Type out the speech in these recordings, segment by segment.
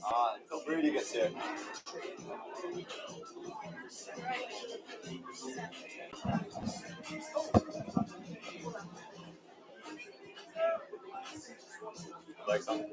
Until Brady gets here. Like something.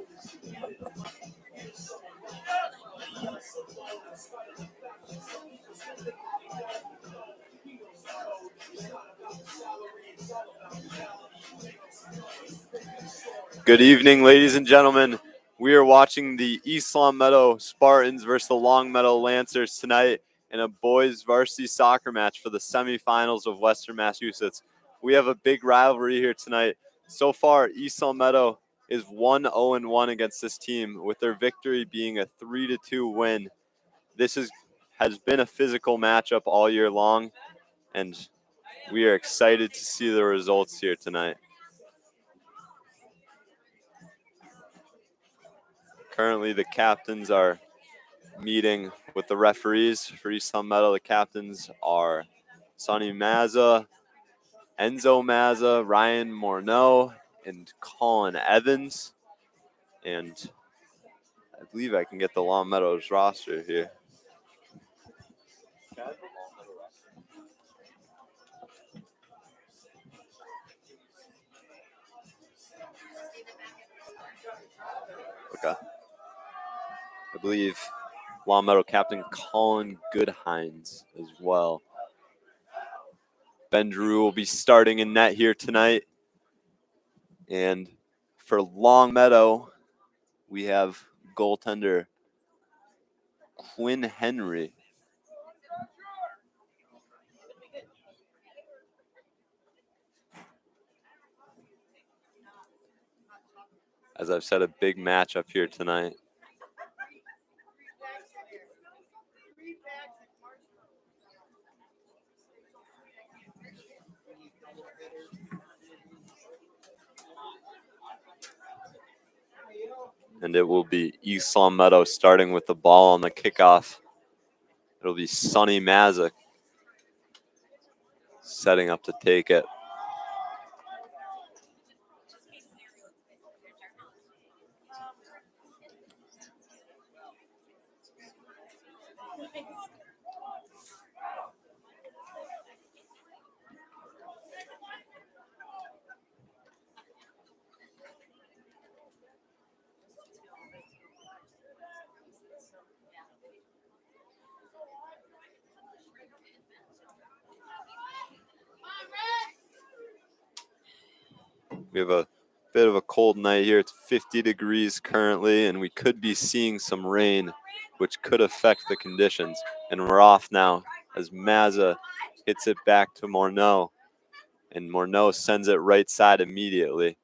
Good evening, ladies and gentlemen. We are watching the East Longmeadow Spartans versus the Longmeadow Lancers tonight in a boys varsity soccer match for the semifinals of Western Massachusetts. We have a big rivalry here tonight. So far, East Longmeadow is 1-0-1 against this team, with their victory being a 3-2 win. This has been a physical matchup all year long, and we are excited to see the results here tonight. Currently, the captains are meeting with the referees for East Longmeadow. The captains are Sonny Mazza, Enzo Mazza, Ryan Morneau, and Colin Evans. And I believe I can get the Longmeadow's roster here. Okay. I believe Longmeadow captain Colin Goodhines as well. Ben Drew will be starting in net here tonight. And for Longmeadow, we have goaltender Quinn Henry. As I've said, a big matchup here tonight. And it will be East Longmeadow starting with the ball on the kickoff. It'll be Sonny Mazza setting up to take it. We have a bit of a cold night here. It's 50 degrees currently, and we could be seeing some rain, which could affect the conditions. And we're off now as Mazza hits it back to Morneau, and Morneau sends it right side immediately.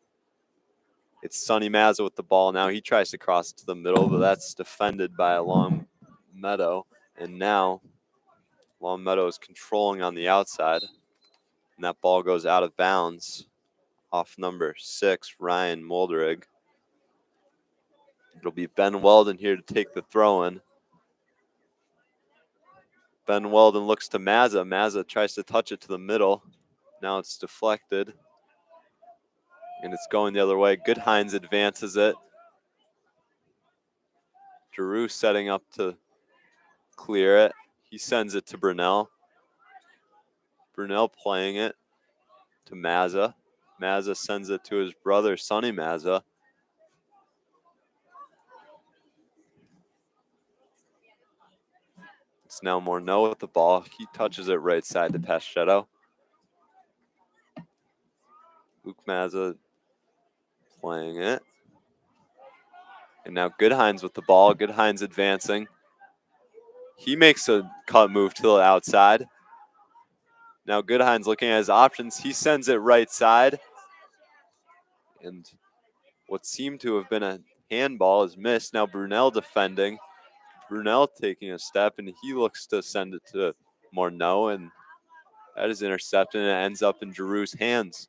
It's Sonny Mazza with the ball now. He tries to cross it to the middle, but that's defended by a Longmeadow. And now Longmeadow is controlling on the outside, and that ball goes out of bounds off number 6, Ryan Molderig. It'll be Ben Weldon here to take the throw in. Ben Weldon looks to Mazza. Mazza tries to touch it to the middle. Now it's deflected, and it's going the other way. Goodhines advances it. Giroux setting up to clear it. He sends it to Brunel. Brunel playing it to Mazza. Mazza sends it to his brother, Sonny Mazza. It's now Morneau with the ball. He touches it right side to Paschetto. Luke Mazza playing it. And now Goodhines with the ball. Goodhines advancing. He makes a cut move to the outside. Now Goodhines looking at his options. He sends it right side. And what seemed to have been a handball is missed. Now Brunel defending. Brunel taking a step, and he looks to send it to Morneau, and that is intercepted, and it ends up in Giroux's hands.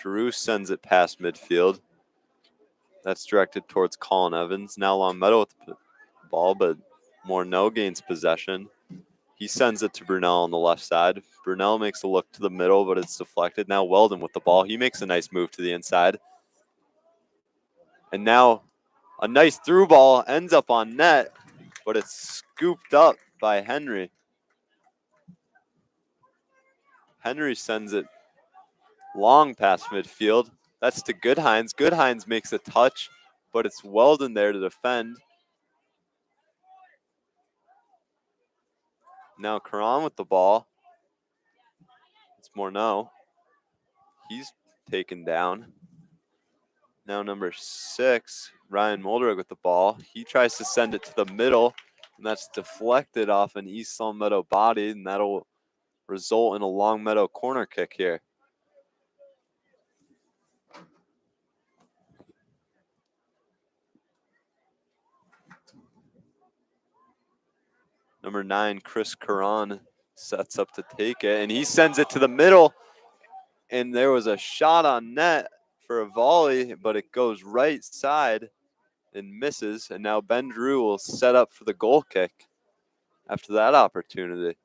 Giroux sends it past midfield. That's directed towards Colin Evans. Now Longmeadow with the ball, but Morneau gains possession. He sends it to Brunel on the left side. Brunel makes a look to the middle, but it's deflected. Now Weldon with the ball. He makes a nice move to the inside. And now a nice through ball ends up on net, but it's scooped up by Henry. Henry sends it long past midfield. That's to Goodhines. Goodhines makes a touch, but it's Weldon there to defend. Now Karan with the ball. It's Morneau. He's taken down. Now number 6, Ryan Molderig with the ball. He tries to send it to the middle, and that's deflected off an East Longmeadow body, and that'll result in a Longmeadow corner kick here. Number 9, Chris Karan sets up to take it, and he sends it to the middle, and there was a shot on net for a volley, but it goes right side and misses, and now Ben Drew will set up for the goal kick after that opportunity.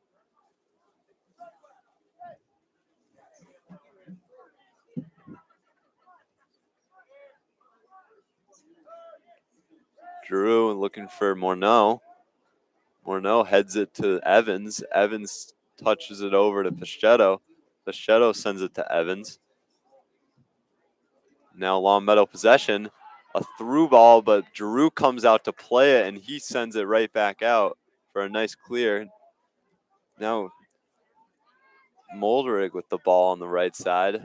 Drew looking for Morneau. Morneau heads it to Evans. Evans touches it over to Paschetto. Paschetto sends it to Evans. Now Longmeadow possession. A through ball, but Drew comes out to play it, and he sends it right back out for a nice clear. Now Molderig with the ball on the right side.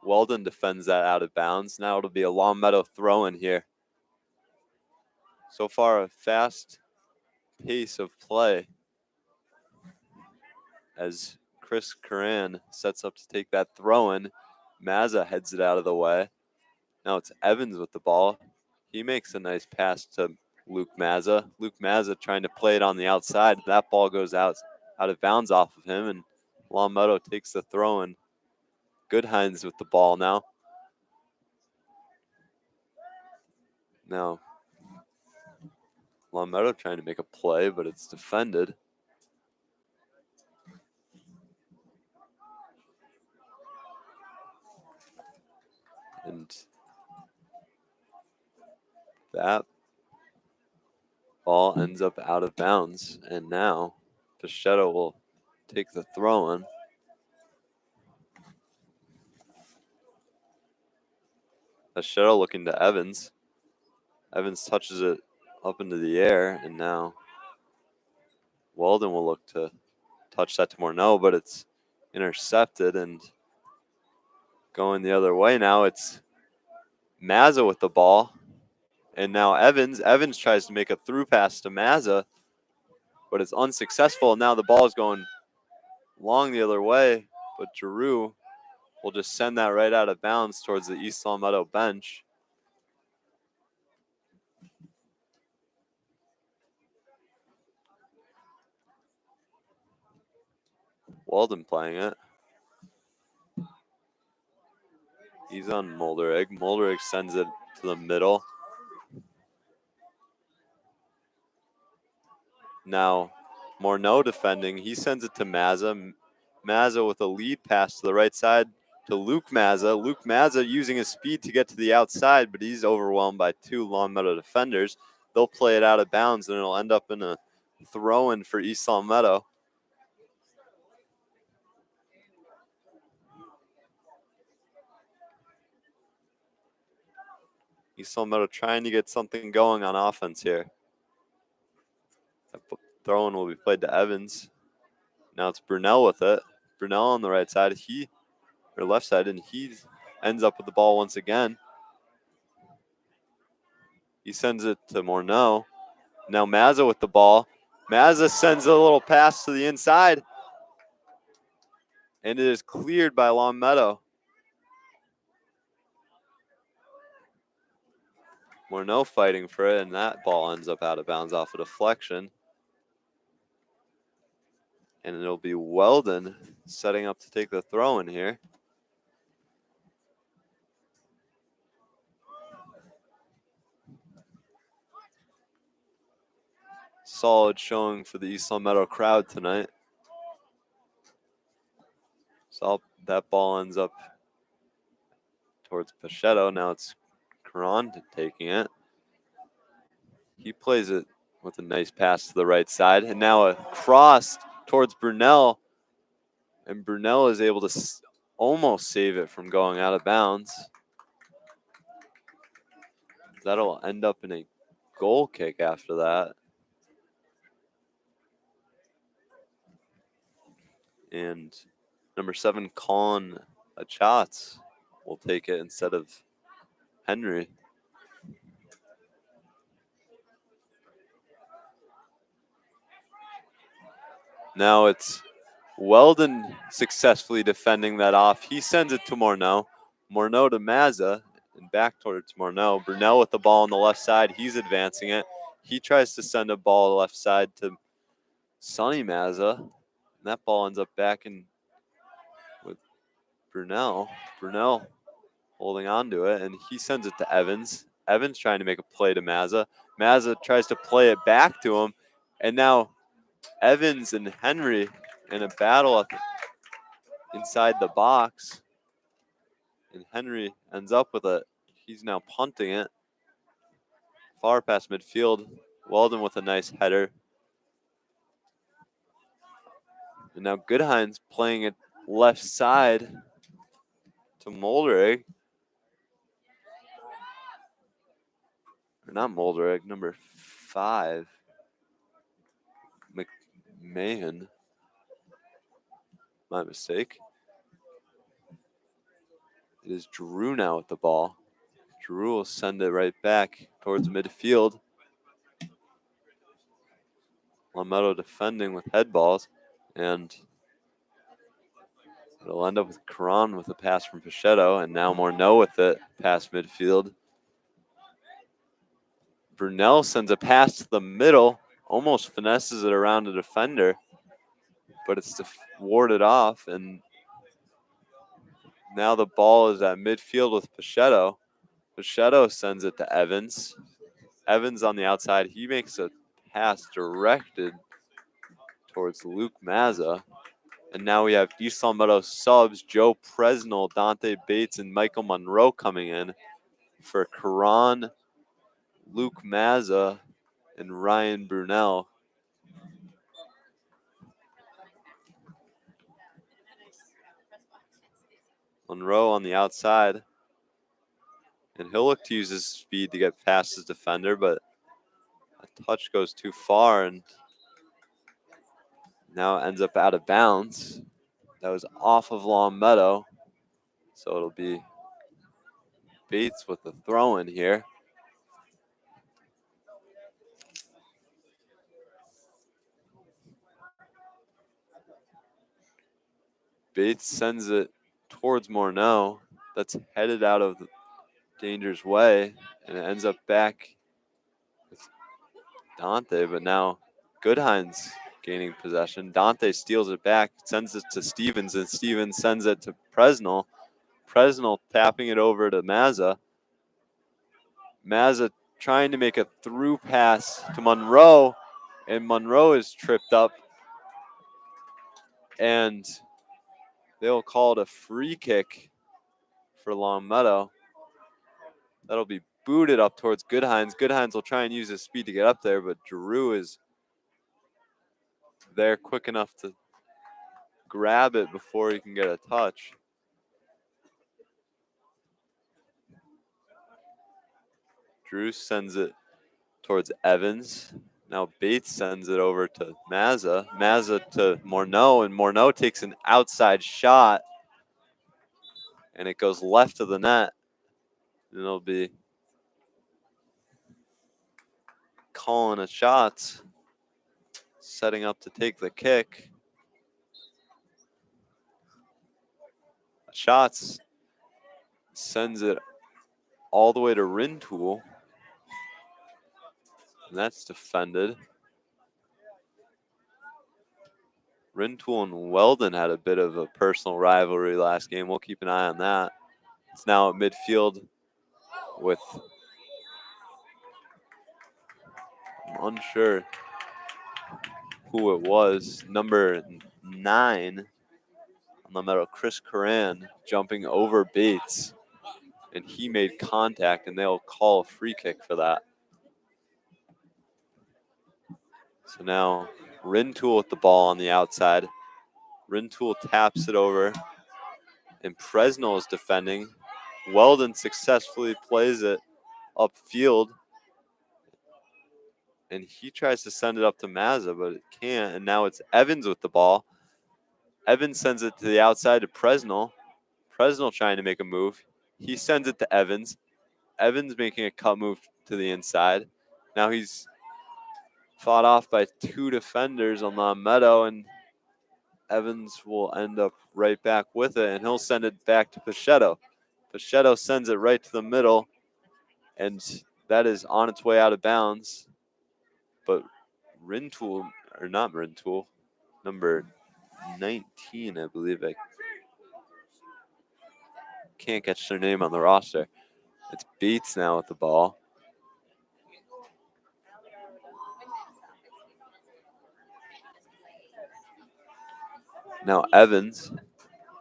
Weldon defends that out of bounds. Now it'll be a Longmeadow throw in here. So far, a fast pace of play as Chris Karan sets up to take that throw in. Mazza heads it out of the way. Now it's Evans with the ball. He makes a nice pass to Luke Mazza. Luke Mazza trying to play it on the outside. That ball goes out of bounds off of him, and Longmeadow takes the throw in. Goodhines with the ball now. Now Longmeadow trying to make a play, but it's defended. And that ball ends up out of bounds. And now Paschetto will take the throw in. Paschetto looking to Evans. Evans touches it up into the air, and now Weldon will look to touch that to Morneau, but it's intercepted and going the other way now. It's Mazza with the ball, and now Evans. Evans tries to make a through pass to Mazza, but it's unsuccessful. Now the ball is going long the other way, but Giroux will just send that right out of bounds towards the East Longmeadow bench. Weldon playing it. He's on Molderig. Molderig sends it to the middle. Now Morneau defending. He sends it to Mazza. Mazza with a lead pass to the right side to Luke Mazza. Luke Mazza using his speed to get to the outside, but he's overwhelmed by 2 Longmeadow defenders. They'll play it out of bounds, and it'll end up in a throw-in for East Longmeadow. East Longmeadow trying to get something going on offense here. That throw-in will be played to Evans. Now it's Brunel with it. Brunel on the right side, or left side, and he ends up with the ball once again. He sends it to Morneau. Now Mazza with the ball. Mazza sends a little pass to the inside, and it is cleared by Longmeadow. Morneau fighting for it, and that ball ends up out of bounds off a deflection. And it'll be Weldon setting up to take the throw in here. solid showing for the East Longmeadow crowd tonight. So that ball ends up towards Pachetto. Now it's Karan taking it. He plays it with a nice pass to the right side. And now a cross towards Brunel. And Brunel is able to almost save it from going out of bounds. That'll end up in a goal kick after that. And number 7, Colin Achatz will take it instead of Henry. Now it's Weldon successfully defending that off. He sends it to Morneau. Morneau to Mazza and back towards Morneau. Brunel with the ball on the left side. He's advancing it. He tries to send a ball left side to Sonny Mazza. And that ball ends up back in with Brunel. Brunel holding on to it, and he sends it to Evans. Evans trying to make a play to Mazza. Mazza tries to play it back to him, and now Evans and Henry in a battle inside the box. And Henry ends up with it. He's now punting it far past midfield. Weldon with a nice header. And now Goodhines playing it left side to Molderig. Or not Molderig, number 5. McMahon. My mistake. It is Drew now with the ball. Drew will send it right back towards midfield. Longmeadow defending with head balls. And it'll end up with Karan with a pass from Pachetto. And now Morneau with it past midfield. Brunel sends a pass to the middle. Almost finesses it around a defender. But it's warded off. And now the ball is at midfield with Pachetto. Pachetto sends it to Evans. Evans on the outside. He makes a pass directed towards Luke Mazza. And now we have East Longmeadow subs, Joe Presnell, Dante Bates, and Michael Monroe coming in for Karan, Luke Mazza, and Ryan Brunel. Monroe on the outside. And he'll look to use his speed to get past his defender, but a touch goes too far and now ends up out of bounds. That was off of Longmeadow. So it'll be Bates with the throw in here. Bates sends it towards Morneau. That's headed out of the danger's way, and it ends up back with Dante, but now Goodhines gaining possession. Dante steals it back, sends it to Stevens, and Stevens sends it to Presnell. Presnell tapping it over to Mazza. Mazza trying to make a through pass to Monroe, and Monroe is tripped up, and they'll call it a free kick for Longmeadow. That'll be booted up towards Goodhines. Goodhines will try and use his speed to get up there, but Drew is there quick enough to grab it before he can get a touch. Drew sends it towards Evans. Now Bates sends it over to Mazza. Mazza to Morneau, and Morneau takes an outside shot, and it goes left of the net. And it'll be calling a shot, setting up to take the kick. Shots sends it all the way to Rintoul. And that's defended. Rintoul and Weldon had a bit of a personal rivalry last game. We'll keep an eye on that. It's now at midfield with, I'm unsure. who it was. Number 9 on the medal, Chris Coran, jumping over Bates. And he made contact, and they'll call a free kick for that. So now Rintoul with the ball on the outside. Rintoul taps it over, and Presnell is defending. Weldon successfully plays it upfield, and he tries to send it up to Mazza, but it can't. And now it's Evans with the ball. Evans sends it to the outside to Presnell. Presnell trying to make a move. He sends it to Evans. Evans making a cut move to the inside. Now he's fought off by 2 defenders on Longmeadow, and Evans will end up right back with it, and he'll send it back to Pichetto. Pichetto sends it right to the middle, and that is on its way out of bounds. But Rintoul, or not Rintoul, number 19, I believe. I can't catch their name on the roster. It's Bates now with the ball. Now Evans.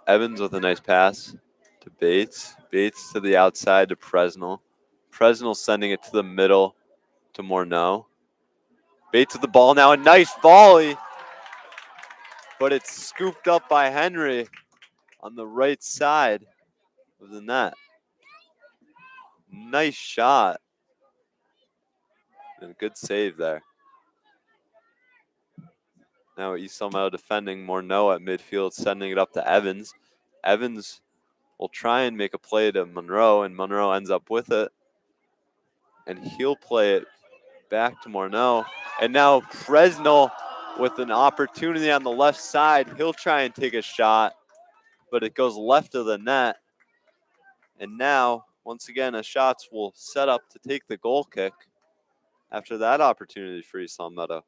Evans with a nice pass to Bates. Bates to the outside to Presnell. Presnell sending it to the middle to Morneau. Bates with the ball now. A nice volley. But it's scooped up by Henry on the right side of the net. Nice shot. And a good save there. Now East Longmeadow defending. Morneau at midfield, sending it up to Evans. Evans will try and make a play to Monroe, and Monroe ends up with it. And he'll play it back to Morneau. And now Presnell with an opportunity on the left side. He'll try and take a shot, but it goes left of the net. And now, once again, a shots will set up to take the goal kick after that opportunity for East Longmeadow.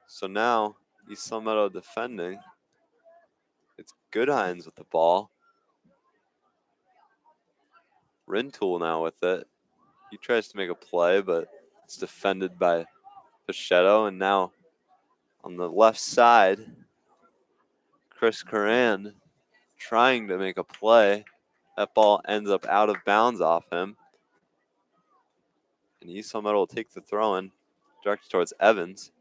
So now, East Longmeadow defending. It's Goodhines with the ball. Rintoul now with it. He tries to make a play, but it's defended by Pichetto. And now on the left side, Chris Coran trying to make a play. That ball ends up out of bounds off him. And East Longmeadow will take the throw in, directed towards Evans.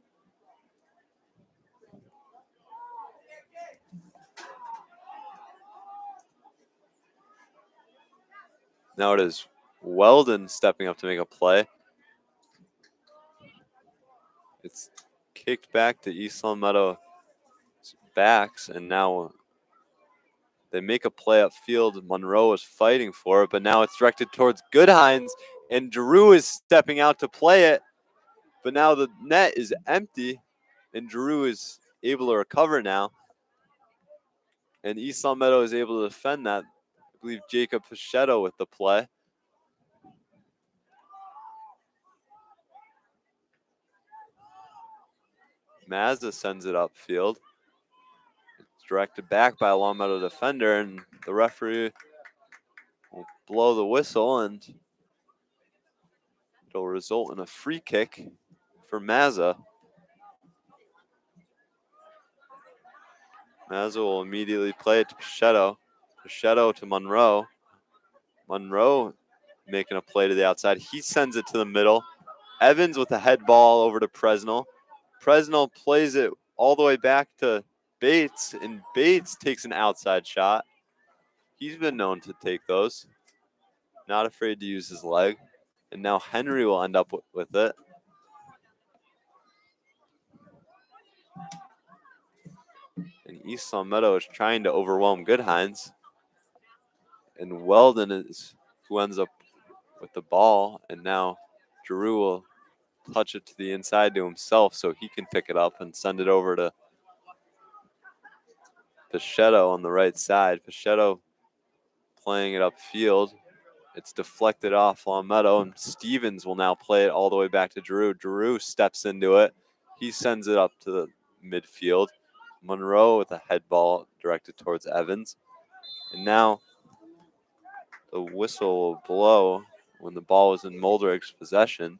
Now it is Weldon stepping up to make a play. It's kicked back to East Longmeadow's backs, and now they make a play upfield. Monroe is fighting for it, but now it's directed towards Goodhines, and Drew is stepping out to play it. But now the net is empty, and Drew is able to recover now. And East Longmeadow is able to defend that. I believe Jacob Pichetto with the play. Mazda sends it upfield. It's directed back by a Longmeadow defender, and the referee will blow the whistle, and it'll result in a free kick for Mazda. Mazza will immediately play it to Pichetto. Pichetto to Monroe. Monroe making a play to the outside. He sends it to the middle. Evans with a head ball over to Presnell. Presnell plays it all the way back to Bates, and Bates takes an outside shot. He's been known to take those. Not afraid to use his leg. And now Henry will end up with it. And East Longmeadow is trying to overwhelm Goodhines. And Weldon is who ends up with the ball. And now Drew will touch it to the inside to himself so he can pick it up and send it over to Pichetto on the right side. Pichetto playing it upfield. It's deflected off Longmeadow, and Stevens will now play it all the way back to Drew. Drew steps into it. He sends it up to the midfield. Monroe with a head ball directed towards Evans. And now the whistle will blow when the ball was in Molderich's possession.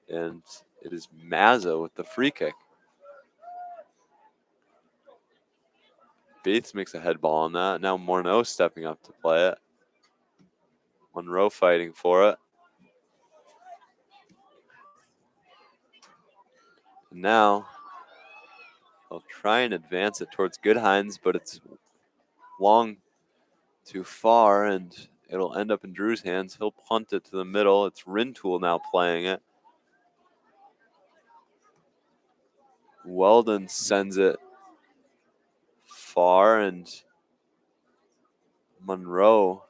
And it is Mazza with the free kick. Bates makes a head ball on that. Now Morneau stepping up to play it. Monroe fighting for it. And now they'll try and advance it towards Goodhines, but it's long too far, and it'll end up in Drew's hands. He'll punt it to the middle. It's Rintoul now playing it. Weldon sends it far, and Monroe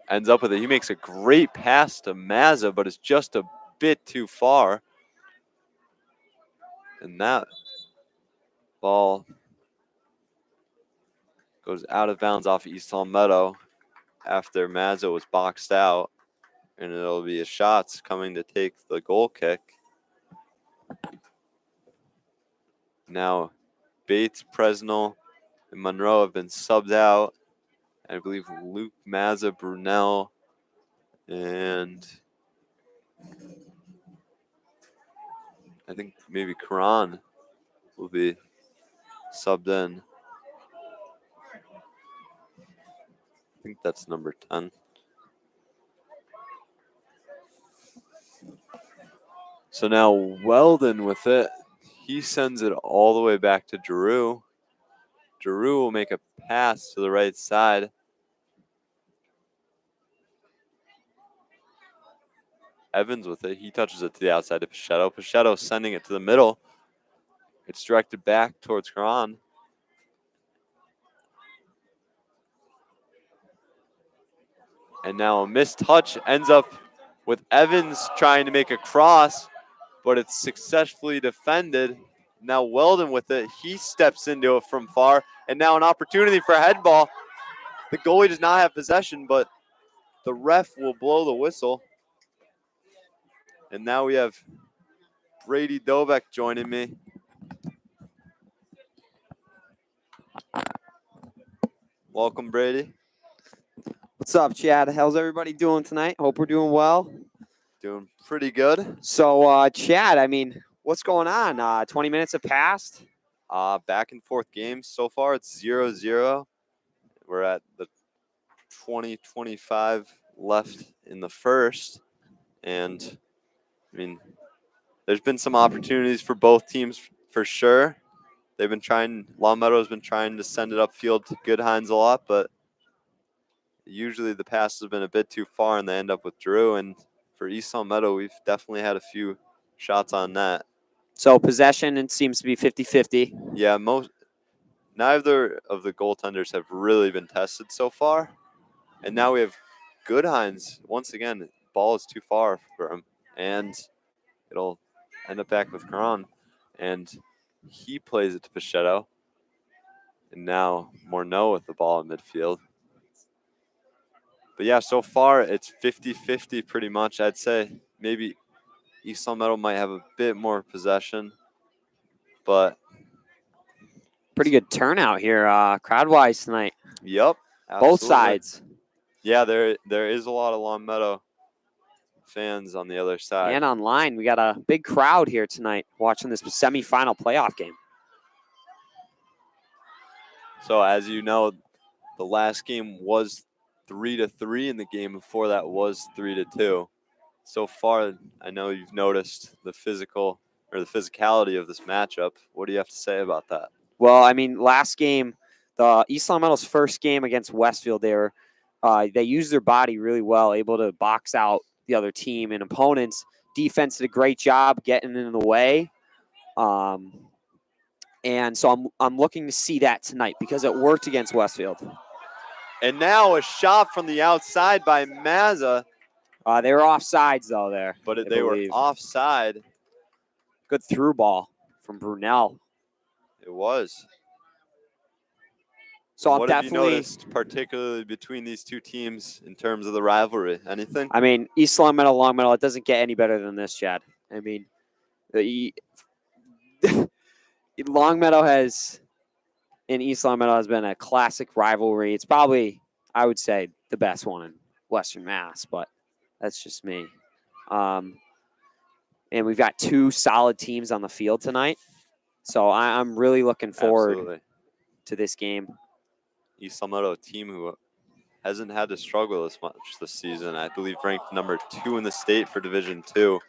ends up with it. He makes a great pass to Mazza, but it's just a bit too far. And that ball goes out of bounds off East Longmeadow after Mazza was boxed out. And it'll be a shots coming to take the goal kick. Now Bates, Presnell, and Monroe have been subbed out. I believe Luke, Mazza, Brunel, and I think maybe Karan will be subbed in. I think that's number 10. So now Weldon with it. He sends it all the way back to Drew. Drew will make a pass to the right side. Evans with it. He touches it to the outside to Pichetto. Pichetto sending it to the middle. It's directed back towards Karan. And now a missed touch ends up with Evans trying to make a cross, but it's successfully defended. Now Weldon with it. He steps into it from far. And now an opportunity for a head ball. The goalie does not have possession, but the ref will blow the whistle. And now we have Brady Dobeck joining me. Welcome, Brady. What's up, Chad? How's everybody doing tonight? Hope we're doing well. Doing pretty good. So, Chad, I mean, what's going on? 20 minutes have passed. Back and forth games. So far, it's 0-0. We're at the 20-25 left in the first. And, I mean, there's been some opportunities for both teams for sure. Longmeadow's been trying to send it upfield to Goodhines a lot, but usually the passes have been a bit too far and they end up with Drew. And for East Longmeadow, we've definitely had a few shots on net. So possession, it seems to be 50-50. Yeah, neither of the goaltenders have really been tested so far. And now we have Goodhines. Once again, the ball is too far for him. And it'll end up back with Karan. And he plays it to Pichetto. And now Morneau with the ball in midfield. But yeah, so far it's 50-50 pretty much. I'd say maybe East Longmeadow might have a bit more possession. But pretty good turnout here, crowd-wise tonight. Yep. Absolutely. Both sides. Yeah, there is a lot of Longmeadow fans on the other side. And online, we got a big crowd here tonight watching this semifinal playoff game. So as you know, the last game was 3-3, and the game before that was 3-2. So far, I know you've noticed the physicality of this matchup. What do you have to say about that? Well, I mean, last game, the East Longmeadow's first game against Westfield, they used their body really well, able to box out the other team and opponents. Defense did a great job getting in the way. And so I'm looking to see that tonight because it worked against Westfield. And now a shot from the outside by Mazza. They were offsides, though, there. But they were offside. Good through ball from Brunel. It was. So what have you noticed, particularly between these two teams in terms of the rivalry? Anything? I mean, East Longmeadow, it doesn't get any better than this, Chad. I mean, Longmeadow and East Longmeadow has been a classic rivalry. It's probably, I would say, the best one in Western Mass, but that's just me. And we've got 2 solid teams on the field tonight. So I'm really looking forward to this game. East Longmeadow, a team who hasn't had to struggle as much this season. I believe ranked number 2 in the state for Division II.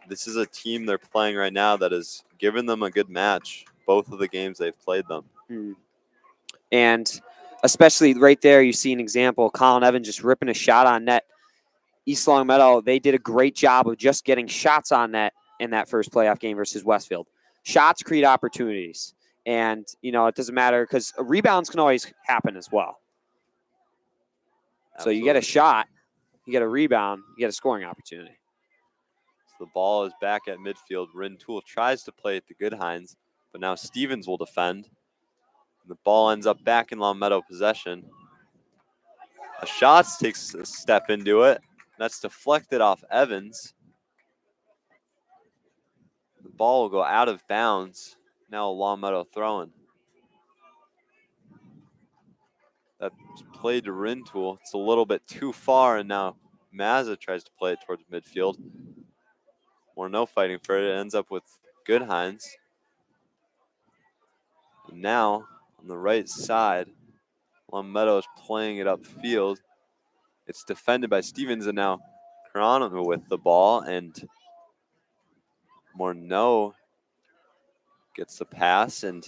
This is a team they're playing right now that has given them a good match, both of the games they've played them. And especially right there, you see an example, Colin Evans just ripping a shot on net. East Longmeadow, they did a great job of just getting shots on net in that first playoff game versus Westfield. Shots create opportunities. And, you know, it doesn't matter because rebounds can always happen as well. Absolutely. So you get a shot, you get a rebound, you get a scoring opportunity. So the ball is back at midfield. Rintoul tries to play it to Goodhines, but now Stevens will defend. The ball ends up back in Longmeadow possession. A Schatz takes a step into it. That's deflected off Evans. The ball will go out of bounds. Now Longmeadow throwing. That's played to Rintoul. It's a little bit too far, and now Mazza tries to play it towards midfield. Morneau fighting for it. It ends up with Goodhines. And now, on the right side, Longmeadow is playing it upfield. It's defended by Stevens, and now Carano with the ball, and Morneau gets the pass, and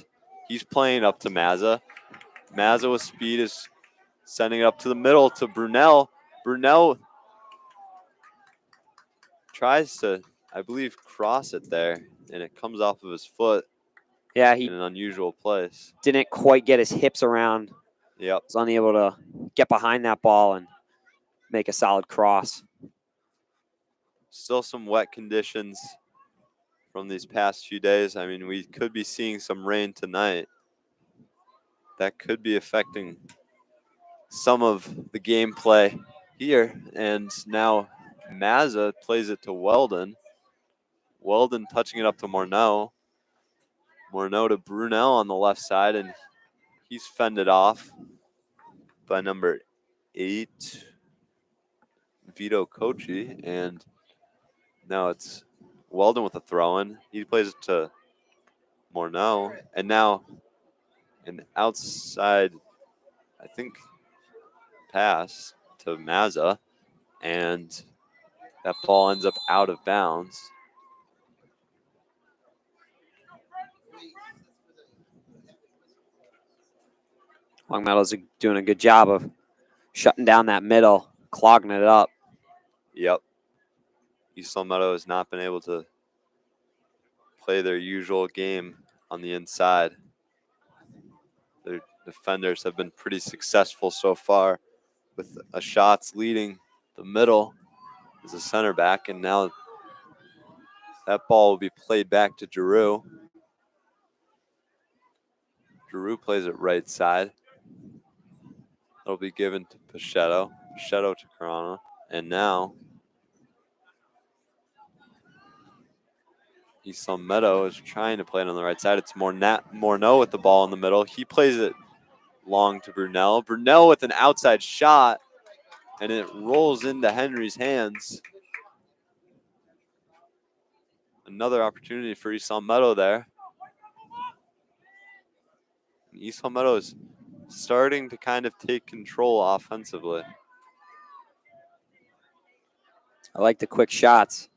he's playing up to Mazza. Mazza with speed is sending it up to the middle to Brunel. Brunel tries to, I believe, cross it there, and it comes off of his foot. Yeah, he in an unusual place. Didn't quite get his hips around. Yep. Was unable to get behind that ball and make a solid cross. Still some wet conditions from these past few days. I mean, we could be seeing some rain tonight. That could be affecting some of the gameplay here. And now Mazza plays it to Weldon. Weldon touching it up to Morneau. Morneau to Brunel on the left side, and he's fended off by number 8, Vito Kochi. And now it's Weldon with a throw-in. He plays it to Morneau. And now an outside, I think, pass to Mazza. And that ball ends up out of bounds. Longmeadow's doing a good job of shutting down that middle, clogging it up. Yep. East Longmeadow has not been able to play their usual game on the inside. Their defenders have been pretty successful so far, with a Schatz leading the middle as a center back, and now that ball will be played back to Giroux. Giroux plays it right side. It'll be given to Pichetto. Pichetto to Carano. And now East Longmeadow is trying to play it on the right side. It's Morneau with the ball in the middle. He plays it long to Brunel. Brunel with an outside shot, and it rolls into Henry's hands. Another opportunity for East Longmeadow there. East Longmeadow is starting to kind of take control offensively. I like the quick shots.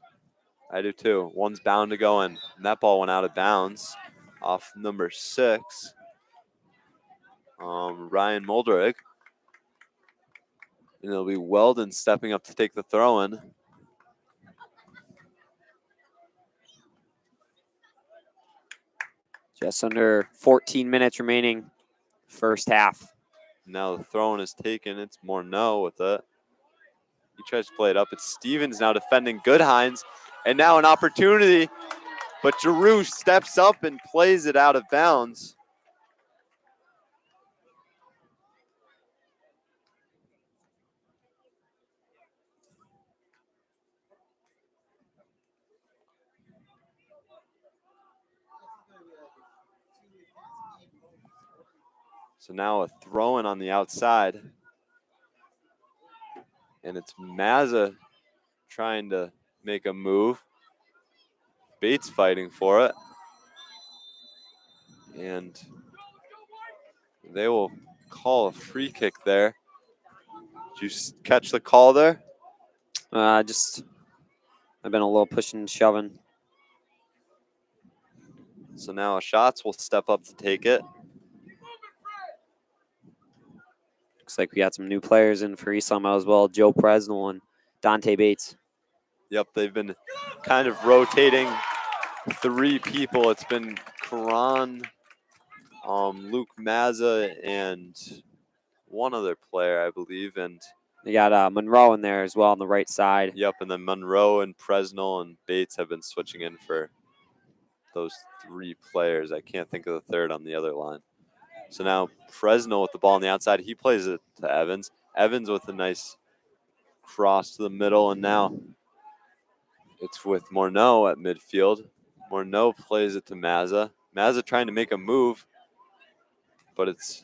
I do too. One's bound to go in, and that ball went out of bounds off number 6, Ryan Moldrig. And it'll be Weldon stepping up to take the throw-in. Just under 14 minutes remaining, first half. Now the throw-in is taken. It's Morneau with it. He tries to play it up. It's Stevens now defending Goodhines. And now an opportunity, but Giroux steps up and plays it out of bounds. So now a throw-in on the outside. And it's Mazza trying to make a move. Bates fighting for it. And they will call a free kick there. Did you catch the call there? I've been a little pushing and shoving. So now Shots will step up to take it. Looks like we got some new players in for East Longmeadow as well. Joe Presnell and Dante Bates. Yep, they've been kind of rotating 3 people. It's been Karan, Luke Mazza, and one other player, I believe. And They got Monroe in there as well on the right side. yep, and then Monroe and Presnell and Bates have been switching in for those 3 players. I can't think of the third on the other line. So now Presnell with the ball on the outside. He plays it to Evans. Evans with a nice cross to the middle, and now it's with Morneau at midfield. Morneau plays it to Mazza. Mazza trying to make a move, but it's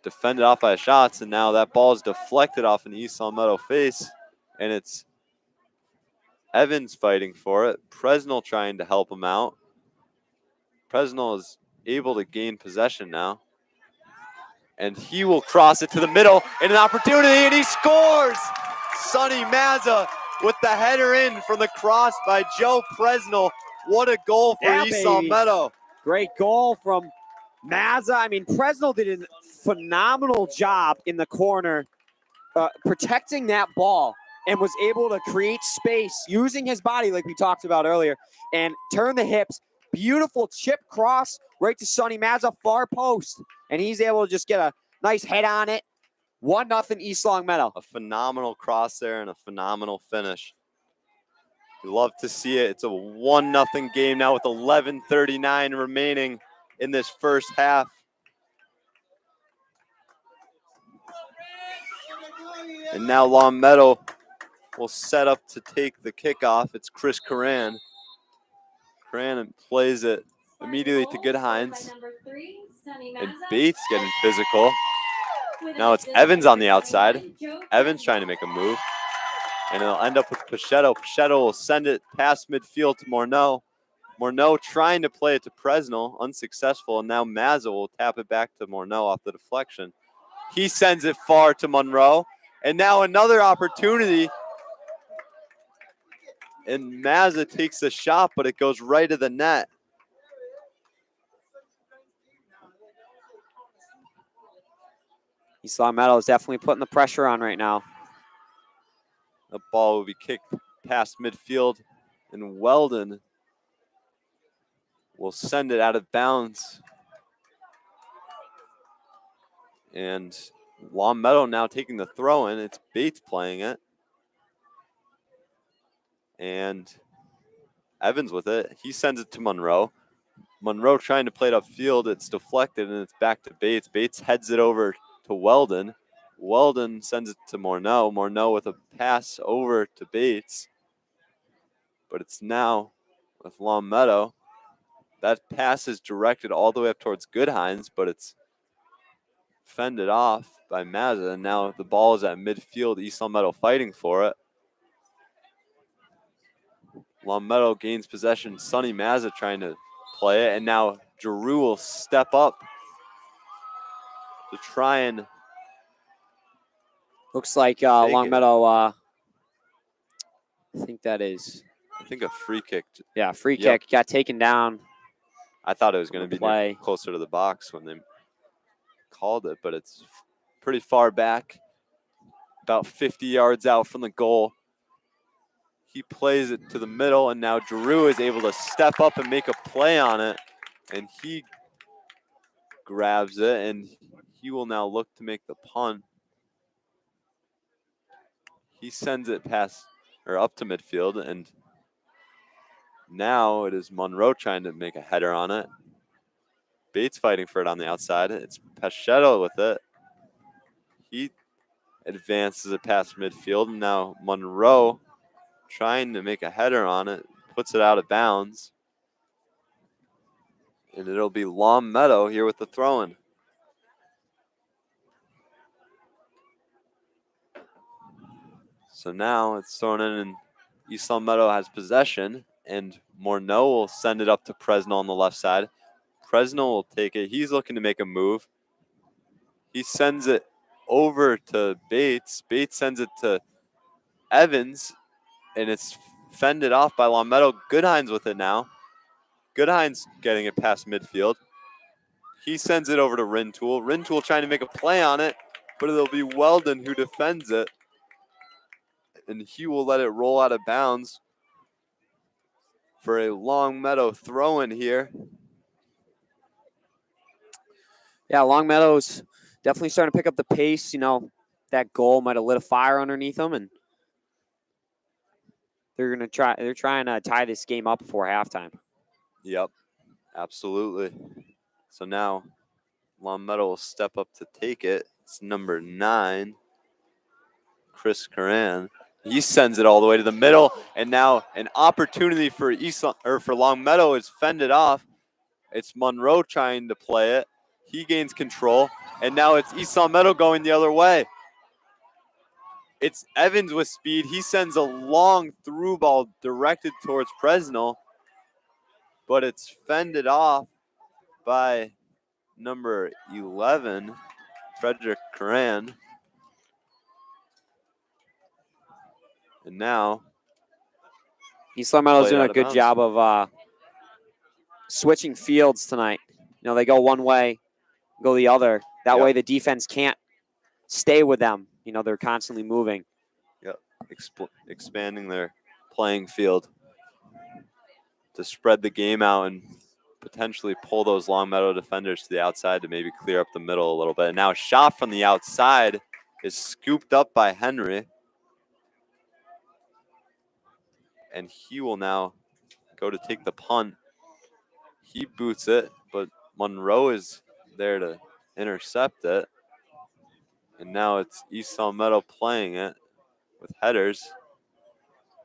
defended off by Shots, and now that ball is deflected off an East Longmeadow face, and it's Evans fighting for it. Presnell trying to help him out. Presnell is able to gain possession now, and he will cross it to the middle, and an opportunity, and he scores! Sonny Mazza with the header in from the cross by Joe Presnell. What a goal for East Longmeadow. Great goal from Mazza. I mean, Presnell did a phenomenal job in the corner protecting that ball and was able to create space using his body like we talked about earlier and turn the hips. Beautiful chip cross right to Sonny Mazza, far post. And he's able to just get a nice head on it. 1-0 East Longmeadow. A phenomenal cross there and a phenomenal finish. We love to see it. It's a 1-0 game now with 11:39 remaining in this first half. And now Longmeadow will set up to take the kickoff. It's Chris Coran. Coran plays it immediately to Goodhines. And Bates getting physical. Now it's Evans on the outside. Evans trying to make a move. And it'll end up with Pichetto. Pichetto will send it past midfield to Morneau. Morneau trying to play it to Presnell, unsuccessful. And now Mazza will tap it back to Morneau off the deflection. He sends it far to Monroe. And now another opportunity. And Mazza takes the shot, but it goes right to the net. East Longmeadow is definitely putting the pressure on right now. The ball will be kicked past midfield, and Weldon will send it out of bounds. And Longmeadow now taking the throw in. It's Bates playing it. And Evans with it. He sends it to Monroe. Monroe trying to play it upfield. It's deflected, and it's back to Bates. Bates heads it over to Weldon. Weldon sends it to Morneau. Morneau with a pass over to Bates. But it's now with Longmeadow. That pass is directed all the way up towards Goodhines, but it's fended off by Mazza. And now the ball is at midfield. East Longmeadow fighting for it. Longmeadow gains possession. Sonny Mazza trying to play it. And now Giroux will step up to try and Looks like Longmeadow, I think that is. I think a free kick. Yeah, free kick. Got taken down. I thought it was going to be Play. Closer to the box when they called it, but it's pretty far back, about 50 yards out from the goal. He plays it to the middle, and now Giroux is able to step up and make a play on it, and he grabs it, and he will now look to make the punt. He sends it past or up to midfield, and now it is Monroe trying to make a header on it. Bates fighting for it on the outside. It's Pichetto with it. He advances it past midfield, and now Monroe trying to make a header on it, puts it out of bounds. And it'll be Longmeadow here with the throw-in. So now it's thrown in, and East Longmeadow has possession, and Morneau will send it up to Presnell on the left side. Presnell will take it. He's looking to make a move. He sends it over to Bates. Bates sends it to Evans, and it's fended off by Longmeadow. Goodhines with it now. Goodhines getting it past midfield. He sends it over to Rintoul. Rintoul trying to make a play on it, but it'll be Weldon who defends it. And he will let it roll out of bounds for a Longmeadow throw-in here. Yeah, Longmeadow's definitely starting to pick up the pace. You know, that goal might have lit a fire underneath them, and they're trying to tie this game up before halftime. Yep, absolutely. So now Longmeadow will step up to take it. It's number 9, Chris Curran. He sends it all the way to the middle, and now an opportunity for Longmeadow is fended off. It's Monroe trying to play it. He gains control, and now it's East Longmeadow going the other way. It's Evans with speed. He sends a long through ball directed towards Presnell, but it's fended off by number 11, Frederick Curran. And now East Longmeadow's doing a good job of switching fields tonight. You know, they go one way, go the other. That way the defense can't stay with them. You know, they're constantly moving. Yep, expanding their playing field to spread the game out and potentially pull those Longmeadow defenders to the outside to maybe clear up the middle a little bit. And now a shot from the outside is scooped up by Henry. And he will now go to take the punt. He boots it, but Monroe is there to intercept it. And now it's East Longmeadow playing it with headers.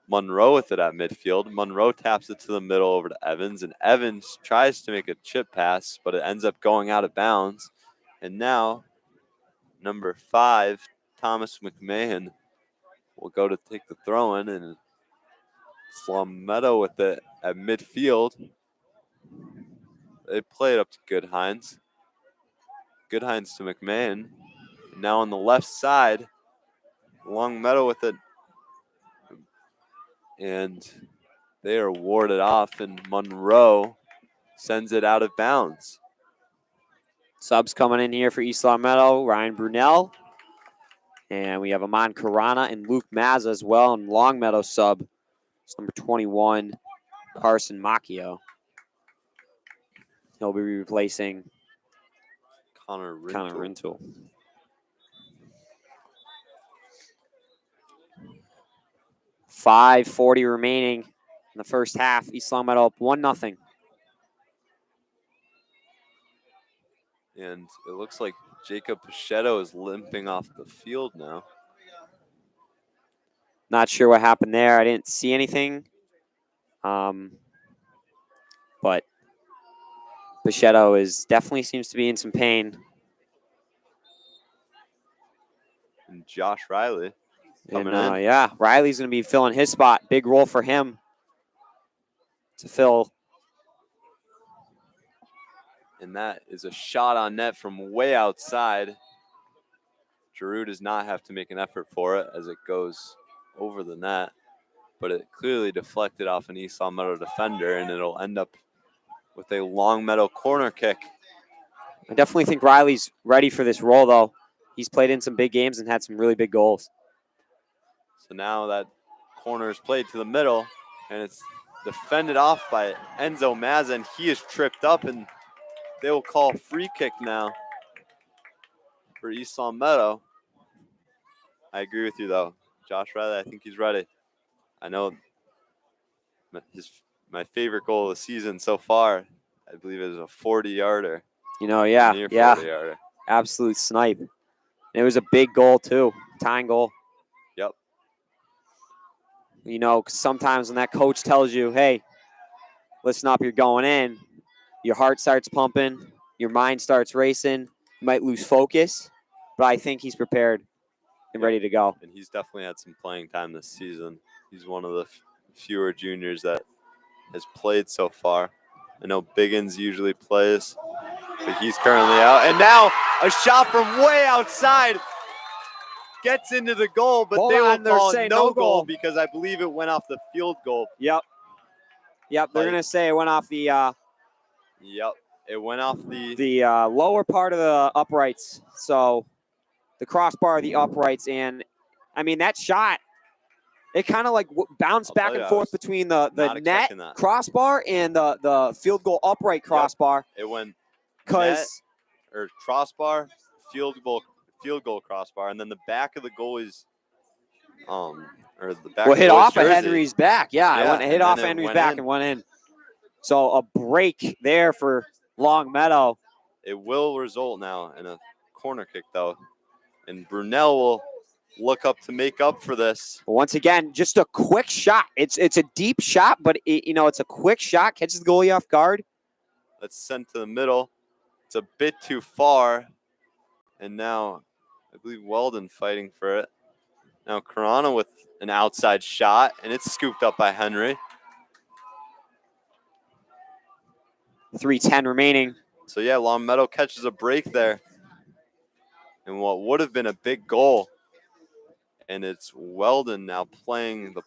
Monroe with it at midfield. Monroe taps it to the middle over to Evans, and Evans tries to make a chip pass, but it ends up going out of bounds. And now number 5, Thomas McMahon, will go to take the throw-in, and Longmeadow with it at midfield. They play it up to Goodhines. Goodhines to McMahon. Now on the left side, Longmeadow with it. And they are warded off, and Monroe sends it out of bounds. Subs coming in here for East Longmeadow, Ryan Brunel. And we have Amon Karana and Luke Mazza as well. And Longmeadow sub, it's number 21, Carson Macchio. He'll be replacing Connor Rintoul. 5:40 remaining in the first half. East Longmeadow up 1-0. And it looks like Jacob Pichetto is limping off the field now. Not sure what happened there. I didn't see anything. But Pichetto definitely seems to be in some pain. And Josh Riley coming in. Yeah, Riley's going to be filling his spot. Big role for him to fill. And that is a shot on net from way outside. Giroux does not have to make an effort for it as it goes over the net, but it clearly deflected off an East Longmeadow defender, and it'll end up with a Longmeadow corner kick. I definitely think Riley's ready for this role, though. He's played in some big games and had some really big goals. So now that corner is played to the middle, and it's defended off by Enzo Mazza, and he is tripped up, and they will call a free kick now for East Longmeadow. I agree with you, though. Josh Riley, I think he's ready. I know my favorite goal of the season so far, I believe, is a 40-yarder. You know, yeah. 40-yarder. Absolute snipe. And it was a big goal, too. Tying goal. Yep. You know, 'cause sometimes when that coach tells you, hey, listen up, you're going in, your heart starts pumping, your mind starts racing, you might lose focus, but I think he's prepared. and ready to go. And he's definitely had some playing time this season. He's one of the fewer juniors that has played so far. I know Biggins usually plays, but he's currently out. And now a shot from way outside gets into the goal, but Hold they will on, they're call it saying no no goal goal. because I believe it went off the field goal. Yep. They're Like- gonna say it went off the Yep, it went off the lower part of the uprights. So the crossbar of the uprights, and I mean that shot. It kind of like bounced I'll back tell you, and I forth was between the not net expecting that. crossbar and the field goal upright crossbar. It went net Because or crossbar, field goal crossbar, and then the back of the goalie's or the back of the hit goalie's off of jersey. Henry's back. Yeah, Yeah, it hit and off then it Henry's went back in. and went in. So a break there for Longmeadow. It will result now in a corner kick, though. And Brunel will look up to make up for this. Once again, just a quick shot. It's a deep shot, but it's a quick shot, catches the goalie off guard. That's sent to the middle. It's a bit too far. And now I believe Weldon fighting for it. Now Carana with an outside shot, and it's scooped up by Henry. 3:10 remaining. So, yeah, Longmeadow catches a break there. And what would have been a big goal. And it's Weldon now playing the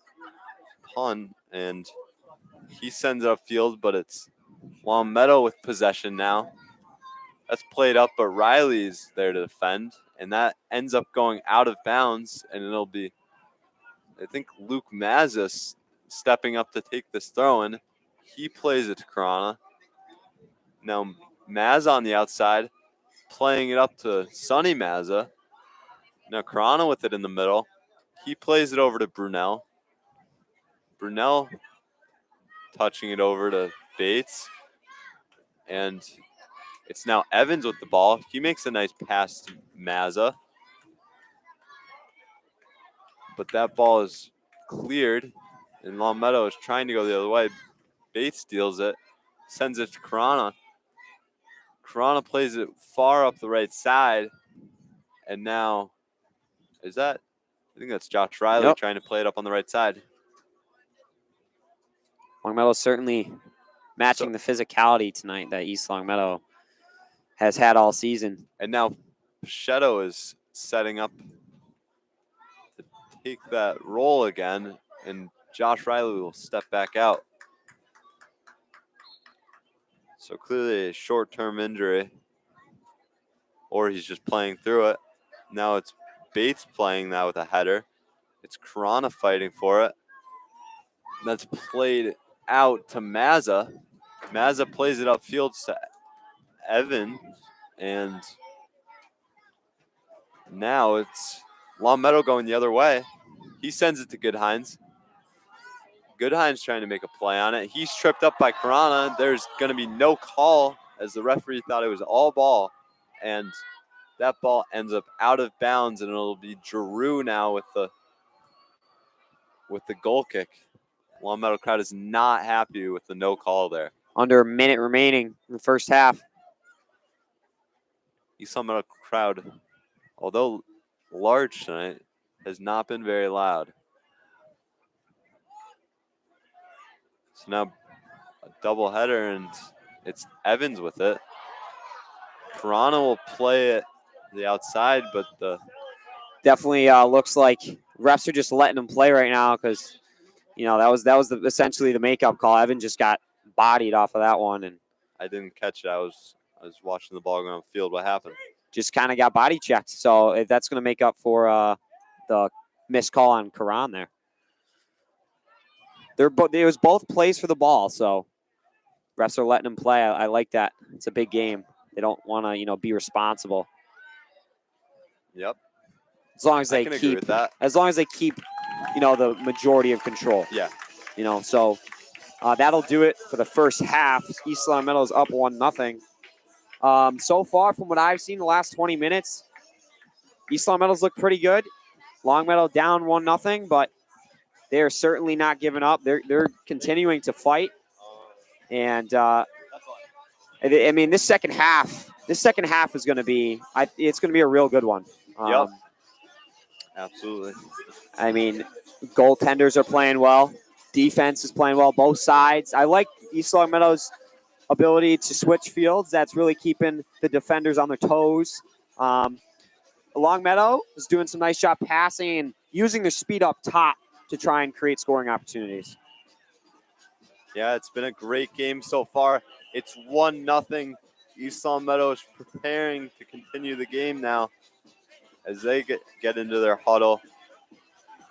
punt, and he sends it upfield, but it's Longmeadow with possession now. That's played up, but Riley's there to defend, and that ends up going out of bounds, and it'll be, I think, Luke Mazza stepping up to take this throw-in. He plays it to Carana. Now Mazza on the outside, playing it up to Sonny Mazza. Now Carana with it in the middle. He plays it over to Brunel. Brunel touching it over to Bates. And it's now Evans with the ball. He makes a nice pass to Mazza. But that ball is cleared. And Longmeadow is trying to go the other way. Bates steals it. Sends it to Carana. Carana plays it far up the right side. And now, I think that's Josh Riley trying to play it up on the right side. Longmeadow certainly matching the physicality tonight that East Longmeadow has had all season. And now Pichetto is setting up to take that role again, and Josh Riley will step back out. So clearly a short-term injury, or he's just playing through it. Now it's Bates playing that with a header. It's Carana fighting for it. That's played out to Mazza. Mazza plays it upfield to Evan, and now it's Longmeadow going the other way. He sends it to Goodhines. Goodhines trying to make a play on it. He's tripped up by Carana. There's going to be no call as the referee thought it was all ball, and that ball ends up out of bounds, and it'll be Giroux now with the goal kick. Longmeadow crowd is not happy with the no call there. Under a minute remaining in the first half. East Longmeadow crowd, although large tonight, has not been very loud. So now a double header, and it's Evans with it. Carana will play it the outside, but the definitely looks like refs are just letting him play right now because that was essentially the makeup call. Evan just got bodied off of that one, and I didn't catch it. I was watching the ball go on the field. What happened? Just kind of got body checked. So if that's going to make up for the missed call on Karan there. There was both plays for the ball, so refs are letting him play. I like that. It's a big game. They don't want to be responsible. Yep. As long as they I can agree with that. As long as they keep the majority of control. Yeah. So that'll do it for the first half. East Longmeadow is up 1-0. So far, from what I've seen the last 20 minutes, East Longmeadow's look pretty good. Longmeadow down 1-0, but they are certainly not giving up. They're continuing to fight, and I mean this second half is going to be it's going to be a real good one. Yep. Absolutely. I mean, goaltenders are playing well. Defense is playing well, both sides. I like East Longmeadow's ability to switch fields. That's really keeping the defenders on their toes. Longmeadow is doing some nice job passing and using their speed up top to try and create scoring opportunities. Yeah, it's been a great game so far. It's 1-0. East Longmeadow is preparing to continue the game now as they get into their huddle.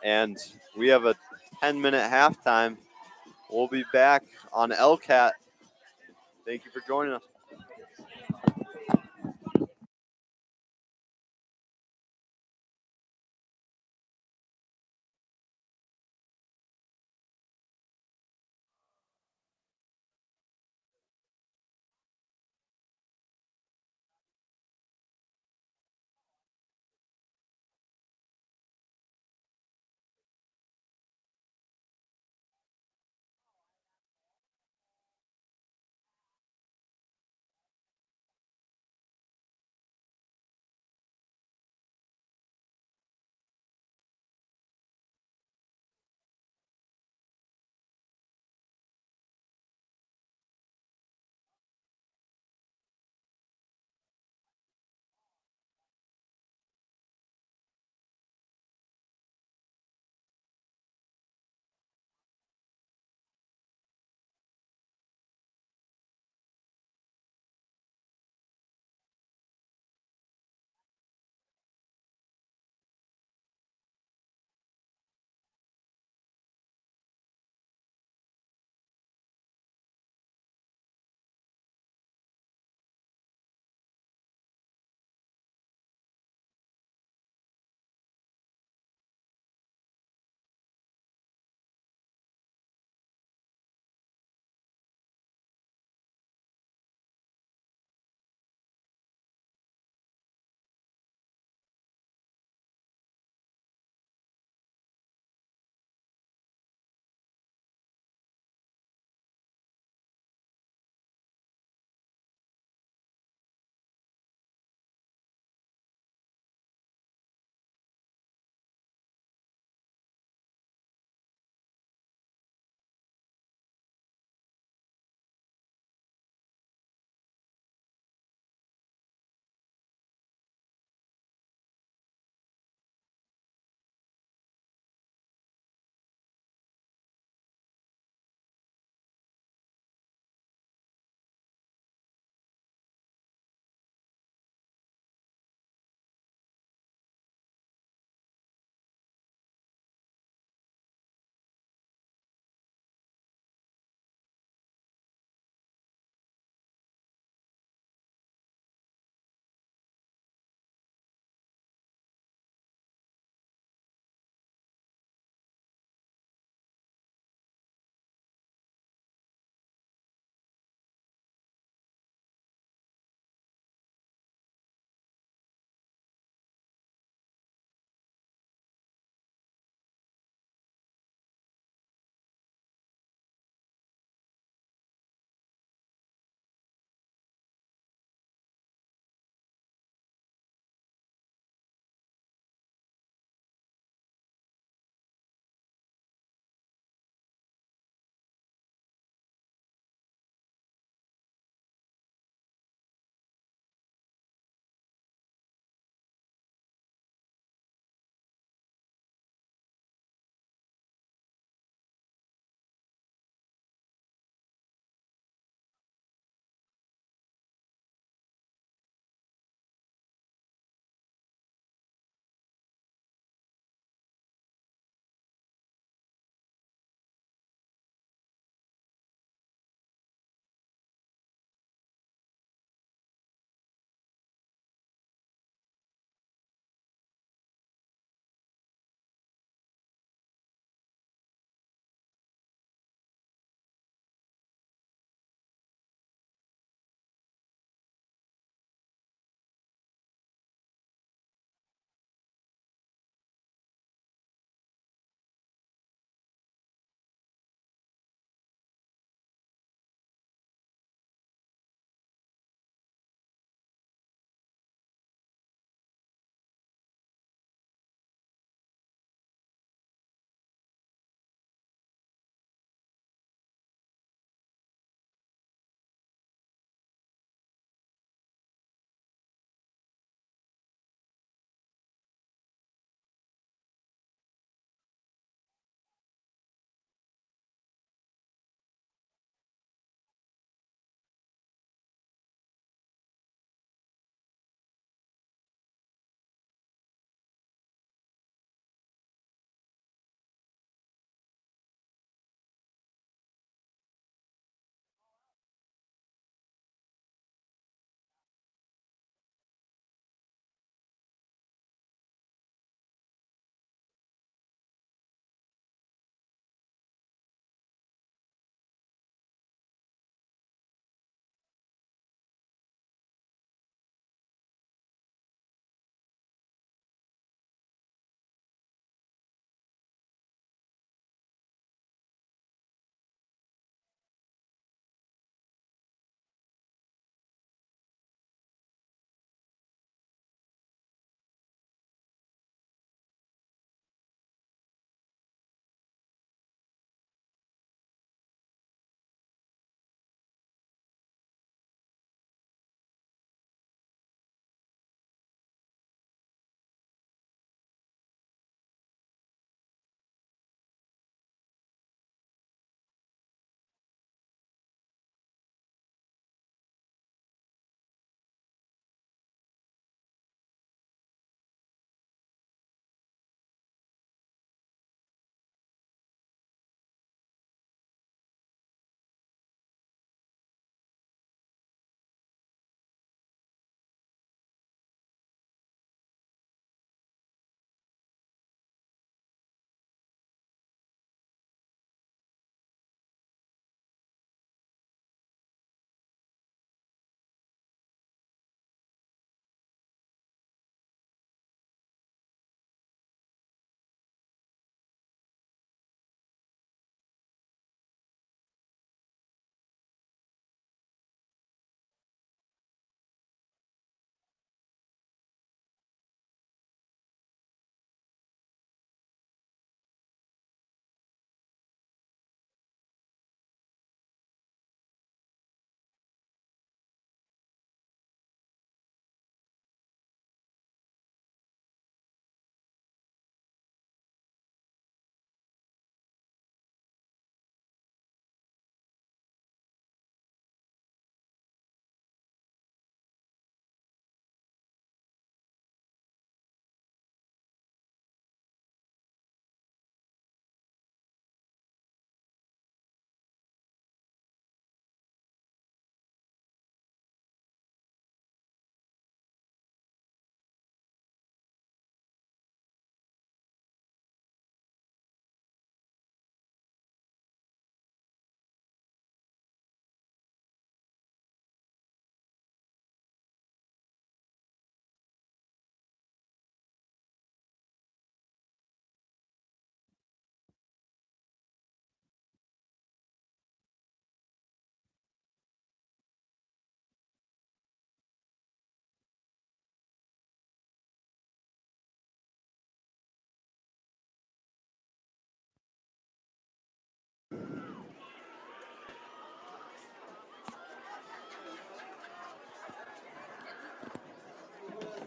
And we have a 10-minute halftime. We'll be back on LCAT. Thank you for joining us.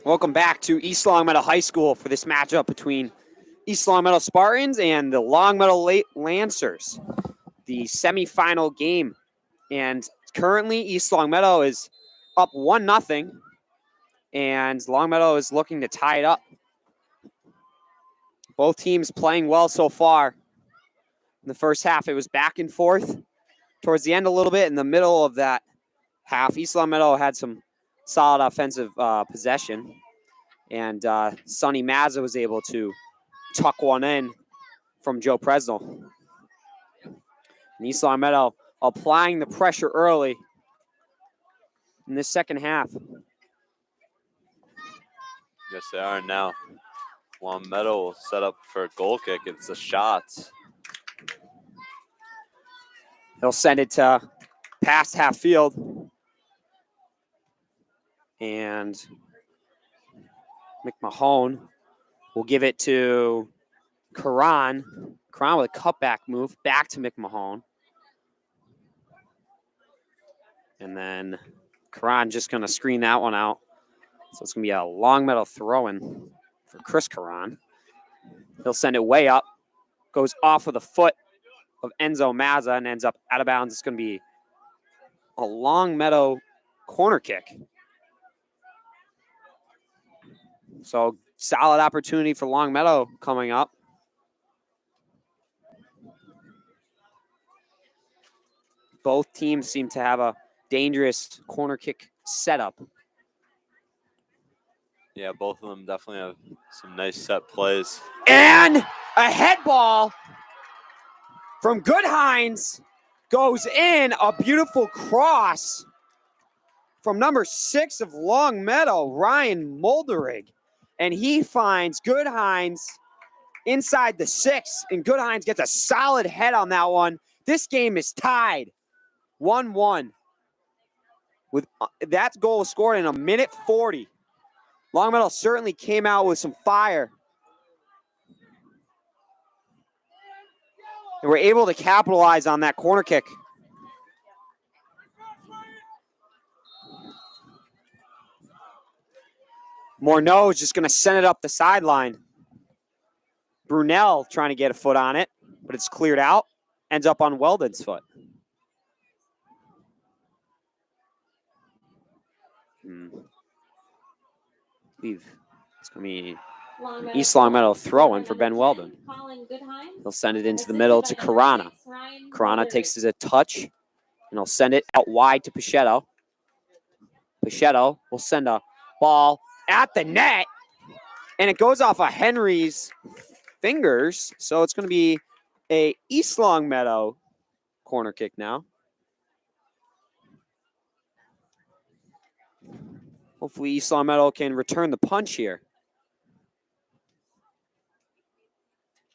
Welcome back to East Longmeadow High School for this matchup between East Longmeadow Spartans and the Longmeadow Lancers, the semifinal game. And currently, East Longmeadow is up 1-0, and Longmeadow is looking to tie it up. Both teams playing well so far. In the first half, it was back and forth. Towards the end a little bit, in the middle of that half, East Longmeadow had some solid offensive possession. And Sonny Mazza was able to tuck one in from Joe Presnell. And East Longmeadow applying the pressure early in this second half. Yes, they are now. Longmeadow will set up for a goal kick. It's the shots. They'll send it to past half field. And McMahon will give it to Karan. Karan with a cutback move back to McMahon. And then Karan just going to screen that one out. So it's going to be a Longmeadow throw-in for Chris Karan. He'll send it way up. Goes off of the foot of Enzo Mazza and ends up out of bounds. It's going to be a Longmeadow corner kick. So solid opportunity for Longmeadow coming up. Both teams seem to have a dangerous corner kick setup. Yeah, both of them definitely have some nice set plays. And a head ball from Goodhines goes in. A beautiful cross from number 6 of Longmeadow, Ryan Molderig. And he finds Goodhines inside the 6, and Goodhines gets a solid head on that one. This game is tied 1-1. With that goal was scored in a minute 40. Longmeadow certainly came out with some fire. And were able to capitalize on that corner kick. Morneau is just going to send it up the sideline. Brunel trying to get a foot on it, but it's cleared out. Ends up on Weldon's foot. It's going to be East Longmeadow throw-in for Ben Weldon. He'll send it into the middle to Karana. Karana takes it a touch, and he'll send it out wide to Pichetto. Pichetto will send a ball at the net, and it goes off of Henry's fingers, so it's going to be a East Longmeadow corner kick now. Hopefully East Longmeadow can return the punch here.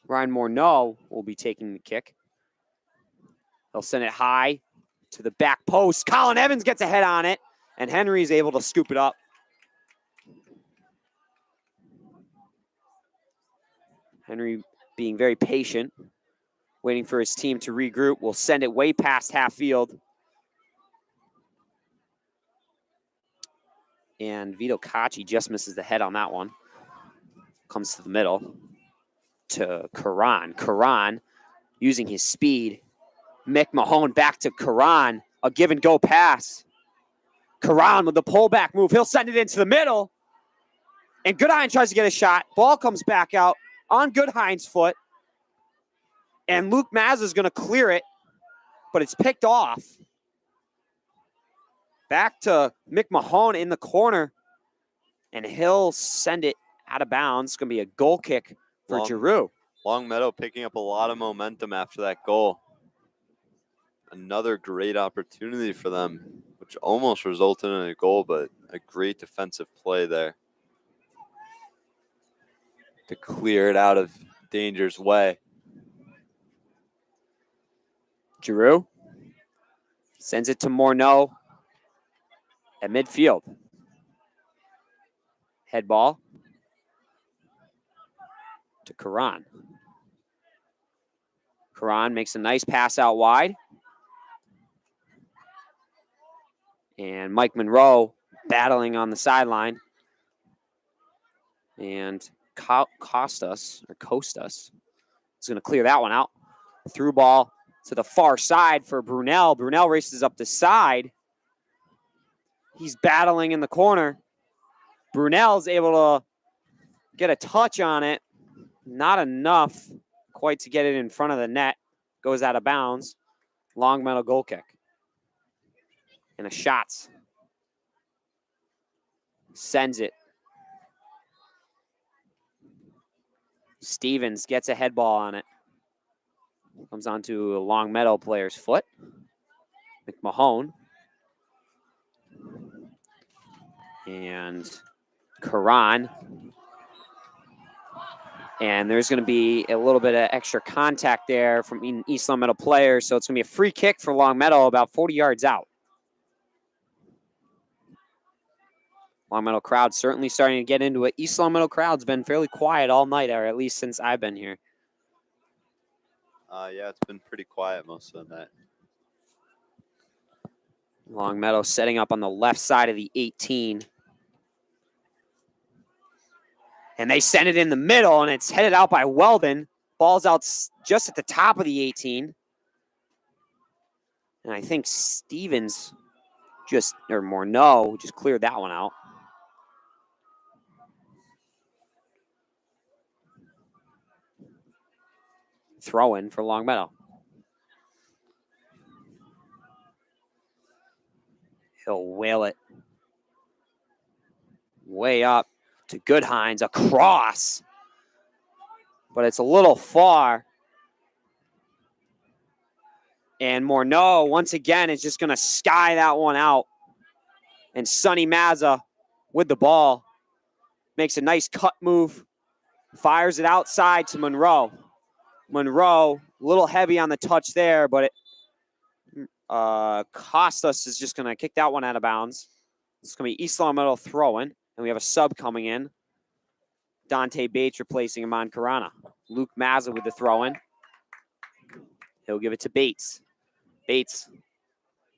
Ryan Morneau will be taking the kick. They'll send it high to the back post. Colin Evans gets a head on it, and Henry's able to scoop it up. Henry being very patient, waiting for his team to regroup. Will send it way past half field. And Vito Cacci just misses the head on that one. Comes to the middle to Karan. Karan using his speed. Mick Mahone back to Karan. A give and go pass. Karan with the pullback move. He'll send it into the middle. And Goodhines tries to get a shot. Ball comes back out on Goodhines' foot. And Luke Mazza is going to clear it, but it's picked off. Back to Mick Mahone in the corner, and he'll send it out of bounds. It's going to be a goal kick for Giroux. Longmeadow picking up a lot of momentum after that goal. Another great opportunity for them, which almost resulted in a goal, but a great defensive play there to clear it out of danger's way. Giroux sends it to Morneau at midfield. Head ball to Karan. Karan makes a nice pass out wide. And Mike Monroe battling on the sideline. And Costas is going to clear that one out. Through ball to the far side for Brunel. Brunel races up the side. He's battling in the corner. Brunel's able to get a touch on it. Not enough quite to get it in front of the net. Goes out of bounds. Longmeadow goal kick. And a shots. Sends it. Stevens gets a head ball on it. Comes onto a Longmeadow player's foot. McMahon. And Karan. And there's going to be a little bit of extra contact there from East Longmeadow players. So it's going to be a free kick for Longmeadow about 40 yards out. Longmeadow crowd certainly starting to get into it. East Longmeadow crowd's been fairly quiet all night, or at least since I've been here. Yeah, it's been pretty quiet most of the night. Longmeadow setting up on the left side of the 18. And they send it in the middle, and it's headed out by Weldon. Ball's out just at the top of the 18. And I think Stevens or Morneau just cleared that one out. Throw in for Longmeadow. He'll whale it way up to Goodhines, across. But it's a little far. And Morneau, once again, is just going to sky that one out. And Sonny Mazza with the ball makes a nice cut move, fires it outside to Monroe. Monroe, a little heavy on the touch there, but Costas is just going to kick that one out of bounds. It's going to be East Longmeadow throwing, and we have a sub coming in. Dante Bates replacing Amon Karana. Luke Mazza with the throw-in. He'll give it to Bates. Bates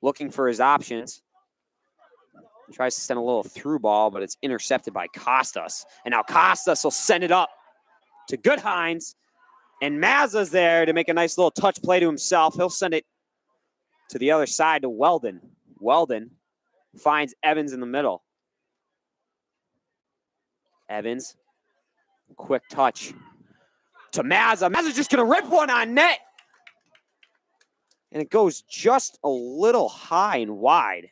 looking for his options. He tries to send a little through ball, but it's intercepted by Costas. And now Costas will send it up to Goodhines. And Mazza's there to make a nice little touch play to himself. He'll send it to the other side to Weldon. Weldon finds Evans in the middle. Evans, quick touch to Mazza. Mazza's just going to rip one on net. And it goes just a little high and wide.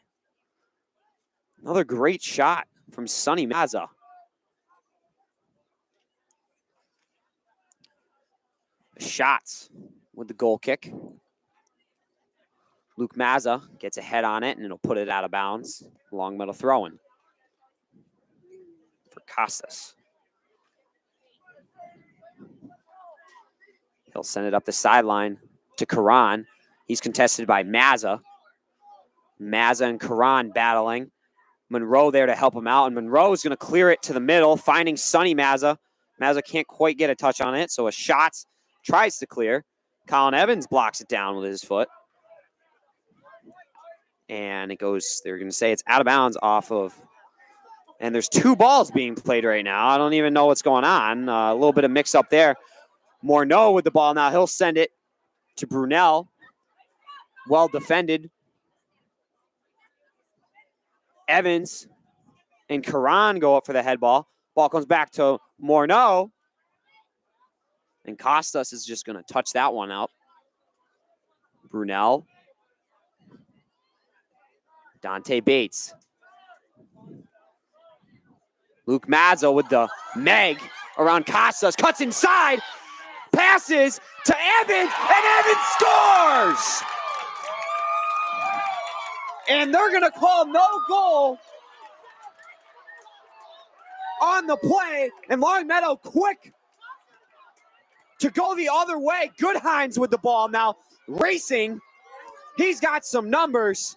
Another great shot from Sonny Mazza. Shots with the goal kick. Luke Mazza gets a head on it, and it'll put it out of bounds. Longmeadow throwing for Costas. He'll send it up the sideline to Karan. He's contested by Mazza. Mazza and Karan battling. Monroe there to help him out, and Monroe is going to clear it to the middle, finding Sonny Mazza. Mazza can't quite get a touch on it, so a shot tries to clear. Colin Evans blocks it down with his foot. And it goes, they're going to say it's out of bounds off of, and there's two balls being played right now. I don't even know what's going on. A little bit of mix up there. Morneau with the ball now. He'll send it to Brunel. Well defended. Evans and Karan go up for the head ball. Ball comes back to Morneau. And Costas is just going to touch that one out. Brunel. Dante Bates. Luke Mazza with the Meg around Costas. Cuts inside. Passes to Evans. And Evans scores! And they're going to call no goal on the play. And Longmeadow quick to go the other way. Goodhines with the ball now. Racing. He's got some numbers.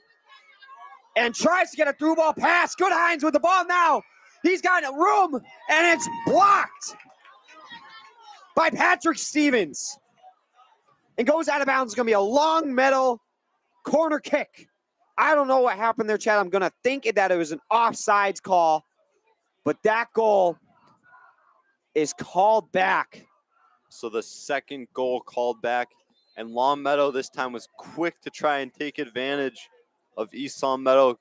And tries to get a through ball pass. Goodhines with the ball now. He's got room. And it's blocked by Patrick Stevens. And goes out of bounds. It's going to be a Longmeadow corner kick. I don't know what happened there, Chad. I'm going to think that it was an offsides call. But that goal is called back. So the second goal called back, and Longmeadow this time was quick to try and take advantage of East Longmeadow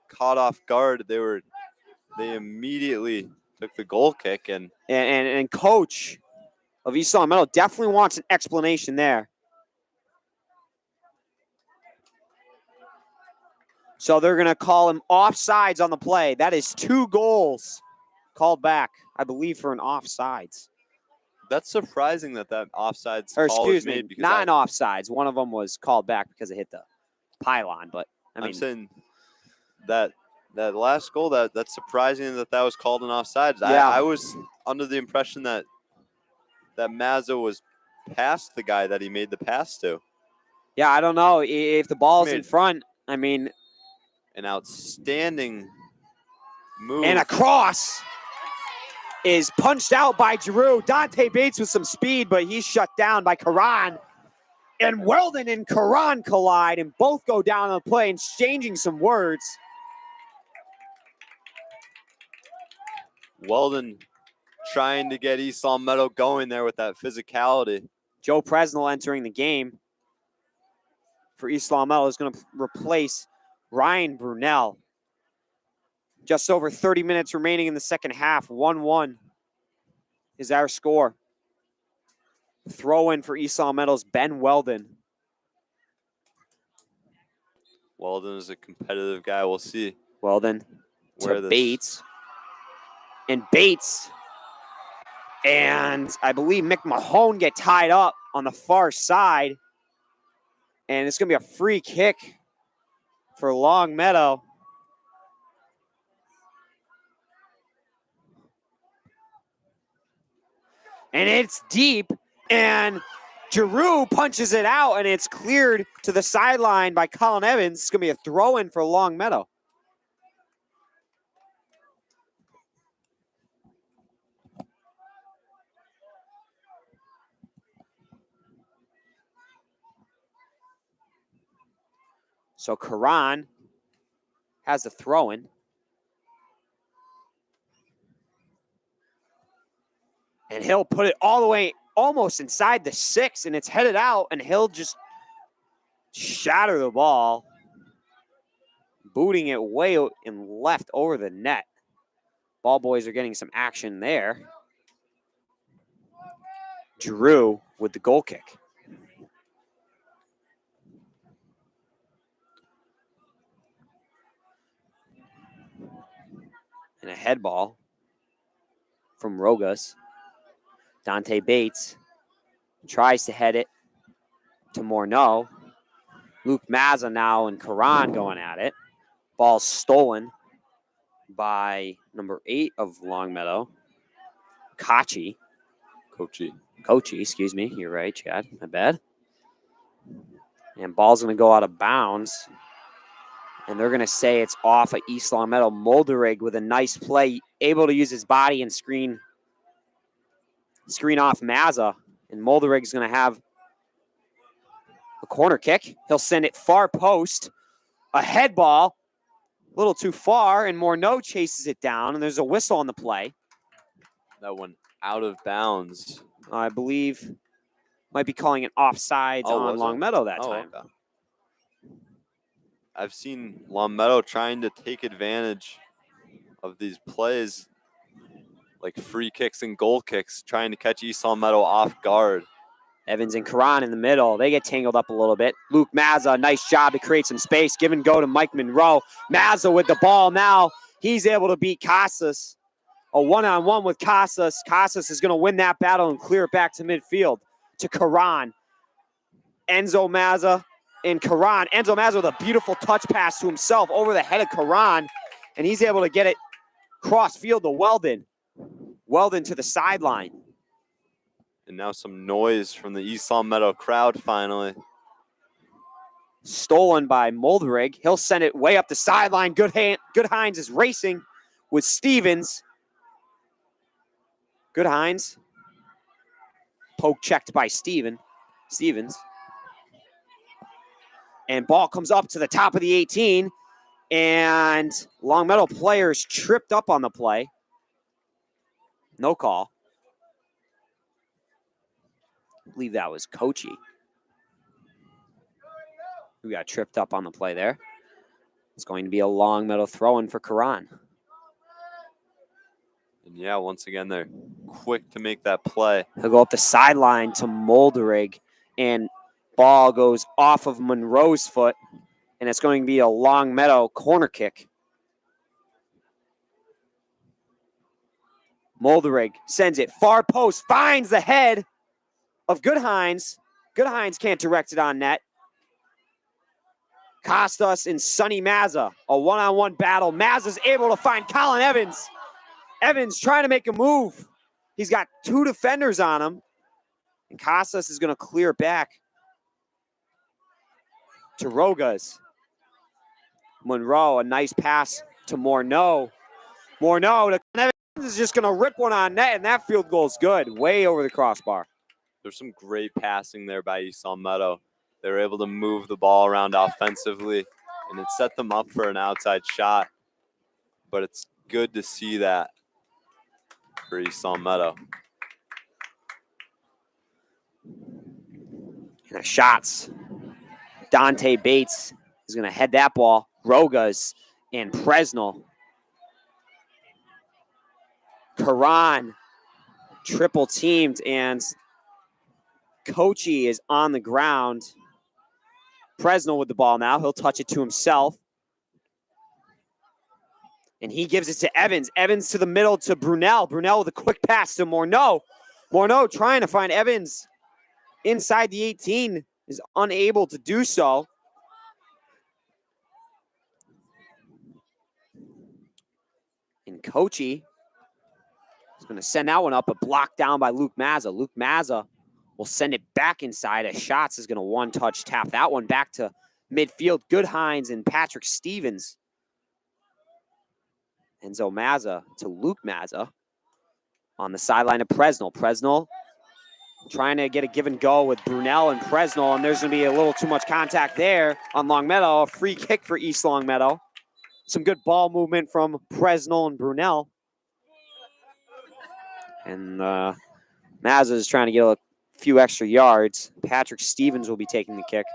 caught off guard. They immediately took the goal kick, and coach of East Longmeadow definitely wants an explanation there. So they're going to call him offsides on the play. That is 2 goals called back, I believe, for an offsides. that's surprising that offsides Or call excuse was me, made. Because not an offsides. One of them was called back because it hit the pylon. But I'm saying that last goal, that's surprising that was called an offsides. Yeah. I was under the impression that Mazza was past the guy that he made the pass to. Yeah, I don't know if the ball's in front. I mean, an outstanding move. And a cross is punched out by Giroux. Dante Bates with some speed, but he's shut down by Karan. And Weldon and Karan collide and both go down on the play, exchanging some words. Weldon trying to get East Longmeadow going there with that physicality. Joe Presnell entering the game for East Longmeadow is going to replace Ryan Brunel. Just over 30 minutes remaining in the second half. 1-1 is our score. Throw in for East Longmeadow's Ben Weldon. Weldon is a competitive guy. We'll see. Weldon to Bates. And Bates and I believe Mick Mahone get tied up on the far side. And it's going to be a free kick for Longmeadow. And it's deep, and Giroux punches it out, and it's cleared to the sideline by Colin Evans. It's going to be a throw-in for Longmeadow. So Karan has the throw-in. And he'll put it all the way almost inside the 6, and it's headed out, and he'll just shatter the ball, booting it way and left over the net. Ball boys are getting some action there. Giroux with the goal kick. And a head ball from Rogas. Dante Bates tries to head it to Morneau. Luke Mazza now and Karan going at it. Ball stolen by number 8 of Longmeadow, Kochi, excuse me. You're right, Chad. My bad. And ball's going to go out of bounds. And they're going to say it's off of East Longmeadow. Molderig with a nice play, able to use his body and screen off Mazza, and Molderig's going to have a corner kick. He'll send it far post, a head ball, a little too far, and Morneau chases it down, and there's a whistle on the play. That one out of bounds. I believe might be calling it offsides on Longmeadow that time. Okay. I've seen Longmeadow trying to take advantage of these plays, like free kicks and goal kicks, trying to catch East Longmeadow off guard. Evans and Karan in the middle. They get tangled up a little bit. Luke Mazza, nice job to create some space. Give and go to Mike Monroe. Mazza with the ball now. He's able to beat Casas. A one-on-one with Casas. Casas is going to win that battle and clear it back to midfield to Karan. Enzo Mazza and Karan. Enzo Mazza with a beautiful touch pass to himself over the head of Karan, and he's able to get it cross field to Weldon. Weldon to the sideline. And now some noise from the East Longmeadow crowd finally. Stolen by Molderig. He'll send it way up the sideline. Goodhines is racing with Stevens. Goodhines. Poke checked by Stevens. And ball comes up to the top of the 18. And Longmeadow players tripped up on the play. No call. believe that was Kochi who got tripped up on the play there. It's going to be a Longmeadow throw-in for Karan. And yeah, once again, they're quick to make that play. He'll go up the sideline to Molderig, and ball goes off of Monroe's foot, and it's going to be a Longmeadow corner kick. Molderig sends it far post, finds the head of Goodhines. Goodhines can't direct it on net. Costas and Sonny Mazza, a one-on-one battle. Mazza's able to find Colin Evans. Evans trying to make a move. He's got 2 defenders on him. And Costas is going to clear back to Rogas. Monroe, a nice pass to Morneau. Morneau to Evans is just going to rip one on net, and that field goal is good. Way over the crossbar. There's some great passing there by East Longmeadow. They were able to move the ball around offensively, and it set them up for an outside shot. But it's good to see that for East Longmeadow. And the shots. Dante Bates is going to head that ball. Rogas and Presnell. Karan triple teamed, and Kochi is on the ground. Presnell with the ball now. He'll touch it to himself. And he gives it to Evans. Evans to the middle to Brunel. Brunel with a quick pass to Morneau. Morneau trying to find Evans inside the 18. Is unable to do so. And Kochi is going to send that one up, but blocked down by Luke Mazza. Luke Mazza will send it back inside as Schatz is going to one-touch tap that one back to midfield. Goodhines and Patrick Stevens. Enzo Mazza to Luke Mazza on the sideline of Presnell. Presnell trying to get a give and go with Brunel and Presnell, and there's going to be a little too much contact there on Longmeadow. A free kick for East Longmeadow. Some good ball movement from Presnell and Brunel. And Mazza is trying to get a few extra yards. Patrick Stevens will be taking the kick.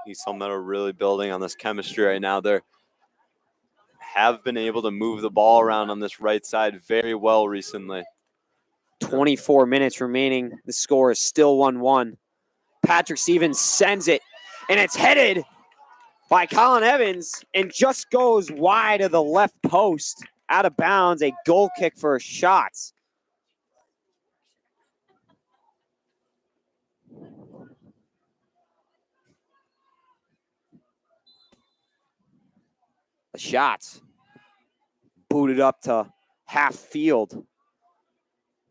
East Longmeadow really building on this chemistry right now. They have been able to move the ball around on this right side very well recently. 24 minutes remaining. The score is still 1-1. Patrick Stevens sends it, and it's headed by Colin Evans and just goes wide of the left post. Out of bounds, a goal kick for Schatz. The shots booted up to half field.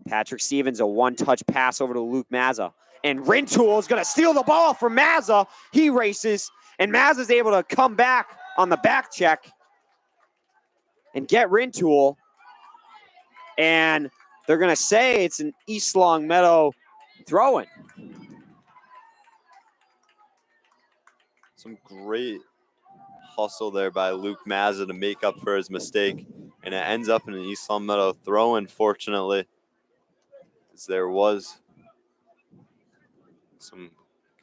Patrick Stevens, a one-touch pass over to Luke Mazza. And Rintoul is going to steal the ball from Mazza. He races, and Mazza's able to come back on the back check and get Rintoul. And they're going to say it's an East Longmeadow throw-in. Some great hustle there by Luke Mazza to make up for his mistake. And it ends up in an East Longmeadow throw-in, fortunately. As there was some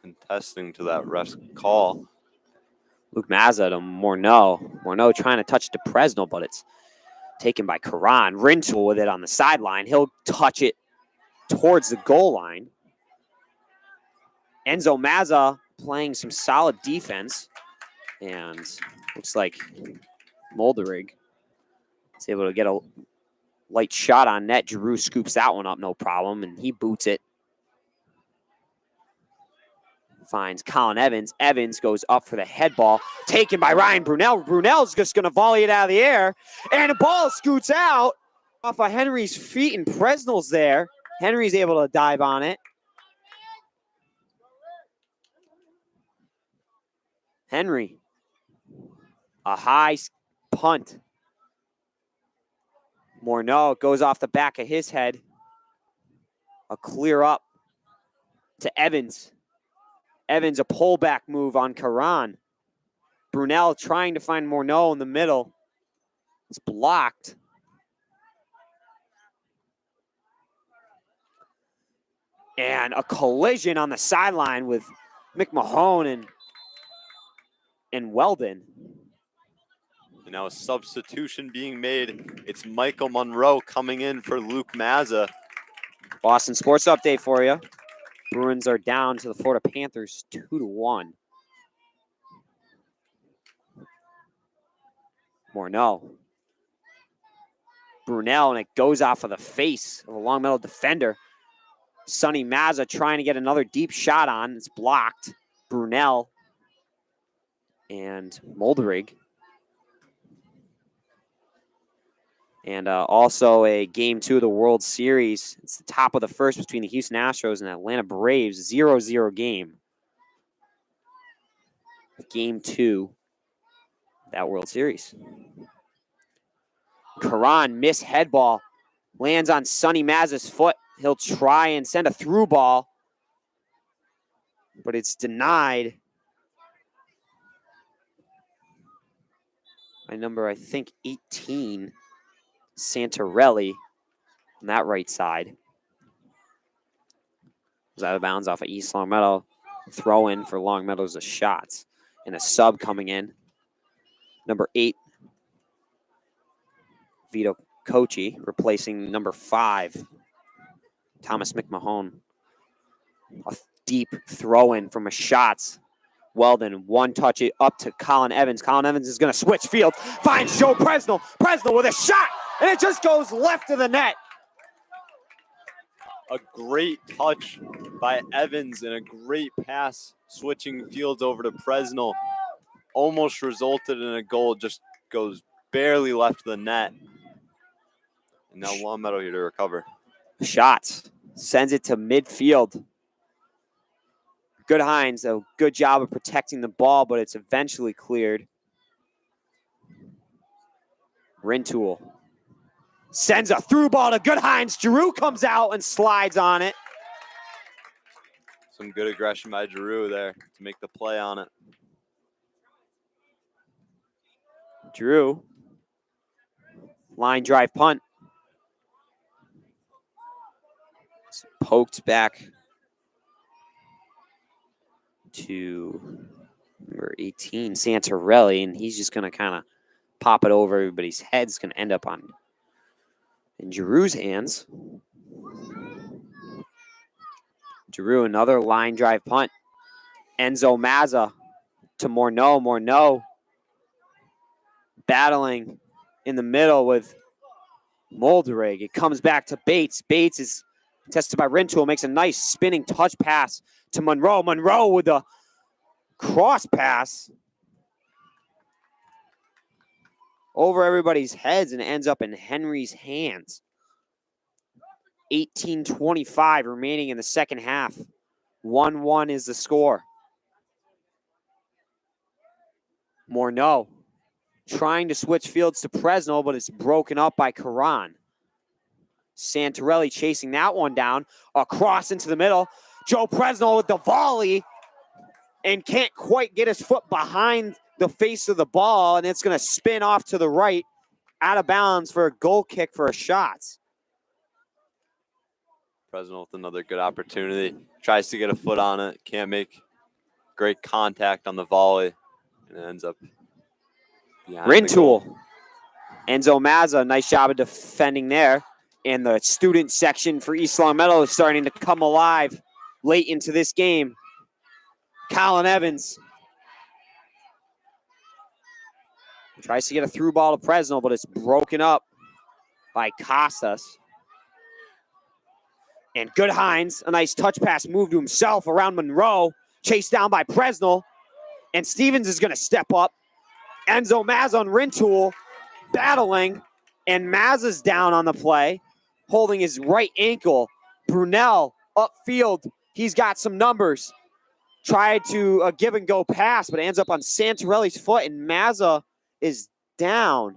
contesting to that ref's call. Luke Mazza to Morneau. Morneau trying to touch to Presnell, but it's taken by Karan. Rintoul with it on the sideline. He'll touch it towards the goal line. Enzo Mazza playing some solid defense. And looks like Molderig is able to get a light shot on net. Giroux scoops that one up, no problem, and he boots it. Finds Colin Evans. Evans goes up for the head ball, taken by Ryan Brunel. Brunel's just going to volley it out of the air, and the ball scoots out off of Henry's feet, and Presnell's there. Henry's able to dive on it. Henry, a high punt. Morneau goes off the back of his head. A clear up to Evans. Evans, a pullback move on Karan. Brunel trying to find Morneau in the middle. It's blocked. And a collision on the sideline with McMahon and Weldon. And now a substitution being made. It's Michael Monroe coming in for Luke Mazza. Boston Sports Update for you. Bruins are down to the Florida Panthers 2-1. Morneau. Brunel, and it goes off of the face of a Longmeadow defender. Sonny Mazza trying to get another deep shot on. It's blocked. Brunel and Molderig. And also a Game 2 of the World Series. It's the top of the first between the Houston Astros and Atlanta Braves. 0-0 game. Game 2 of that World Series. Karan, miss head ball. Lands on Sonny Mazza's foot. He'll try and send a through ball, but it's denied by number, I think, 18, Santarelli on that right side. Was out of bounds off of East Longmeadow. Throw in for Longmeadow's shots. And a sub coming in. Number 8, Vito Kochi, replacing number 5, Thomas McMahon. A deep throw in from a shots. Weldon, one touch it up to Colin Evans. Colin Evans is going to switch field. Finds Joe Presnell. Presnell with a shot, and it just goes left of the net. A great touch by Evans and a great pass switching fields over to Presnell. Almost resulted in a goal, just goes barely left of the net. And now Longmeadow here to recover. Shots. Sends it to midfield. Good Hines, a good job of protecting the ball, but it's eventually cleared. Rintoul sends a through ball to Good Hines. Giroux comes out and slides on it. Some good aggression by Giroux there to make the play on it. Giroux. Line drive punt. It's poked back to number 18, Santarelli, and he's just going to kind of pop it over everybody's head. It's going to end up in Giroux's hands. Giroux, another line drive punt. Enzo Mazza to Morneau. Morneau battling in the middle with Molderig. It comes back to Bates. Bates is tested by Rintoul, makes a nice spinning touch pass to Monroe. Monroe with a cross pass over everybody's heads and ends up in Henry's hands. 18:25 remaining in the second half. 1-1 is the score. Morneau trying to switch fields to Presnell, but it's broken up by Karan. Santarelli chasing that one down. Across into the middle. Joe Presnell with the volley and can't quite get his foot behind the face of the ball, and it's going to spin off to the right, out of bounds for a goal kick for a shot. Presnell with another good opportunity. Tries to get a foot on it. Can't make great contact on the volley. And it ends up behind Rintoul. Enzo Mazza, nice job of defending there. And the student section for East Longmeadow is starting to come alive late into this game. Colin Evans tries to get a through ball to Presnell, but it's broken up by Costas. And Good Hines, a nice touch pass move to himself around Monroe, chased down by Presnell. And Stevens is going to step up. Enzo Mazza and Rintoul battling, and Mazza's down on the play, holding his right ankle. Brunel upfield, he's got some numbers. Tried to give and go pass, but ends up on Santarelli's foot, and Mazza is down,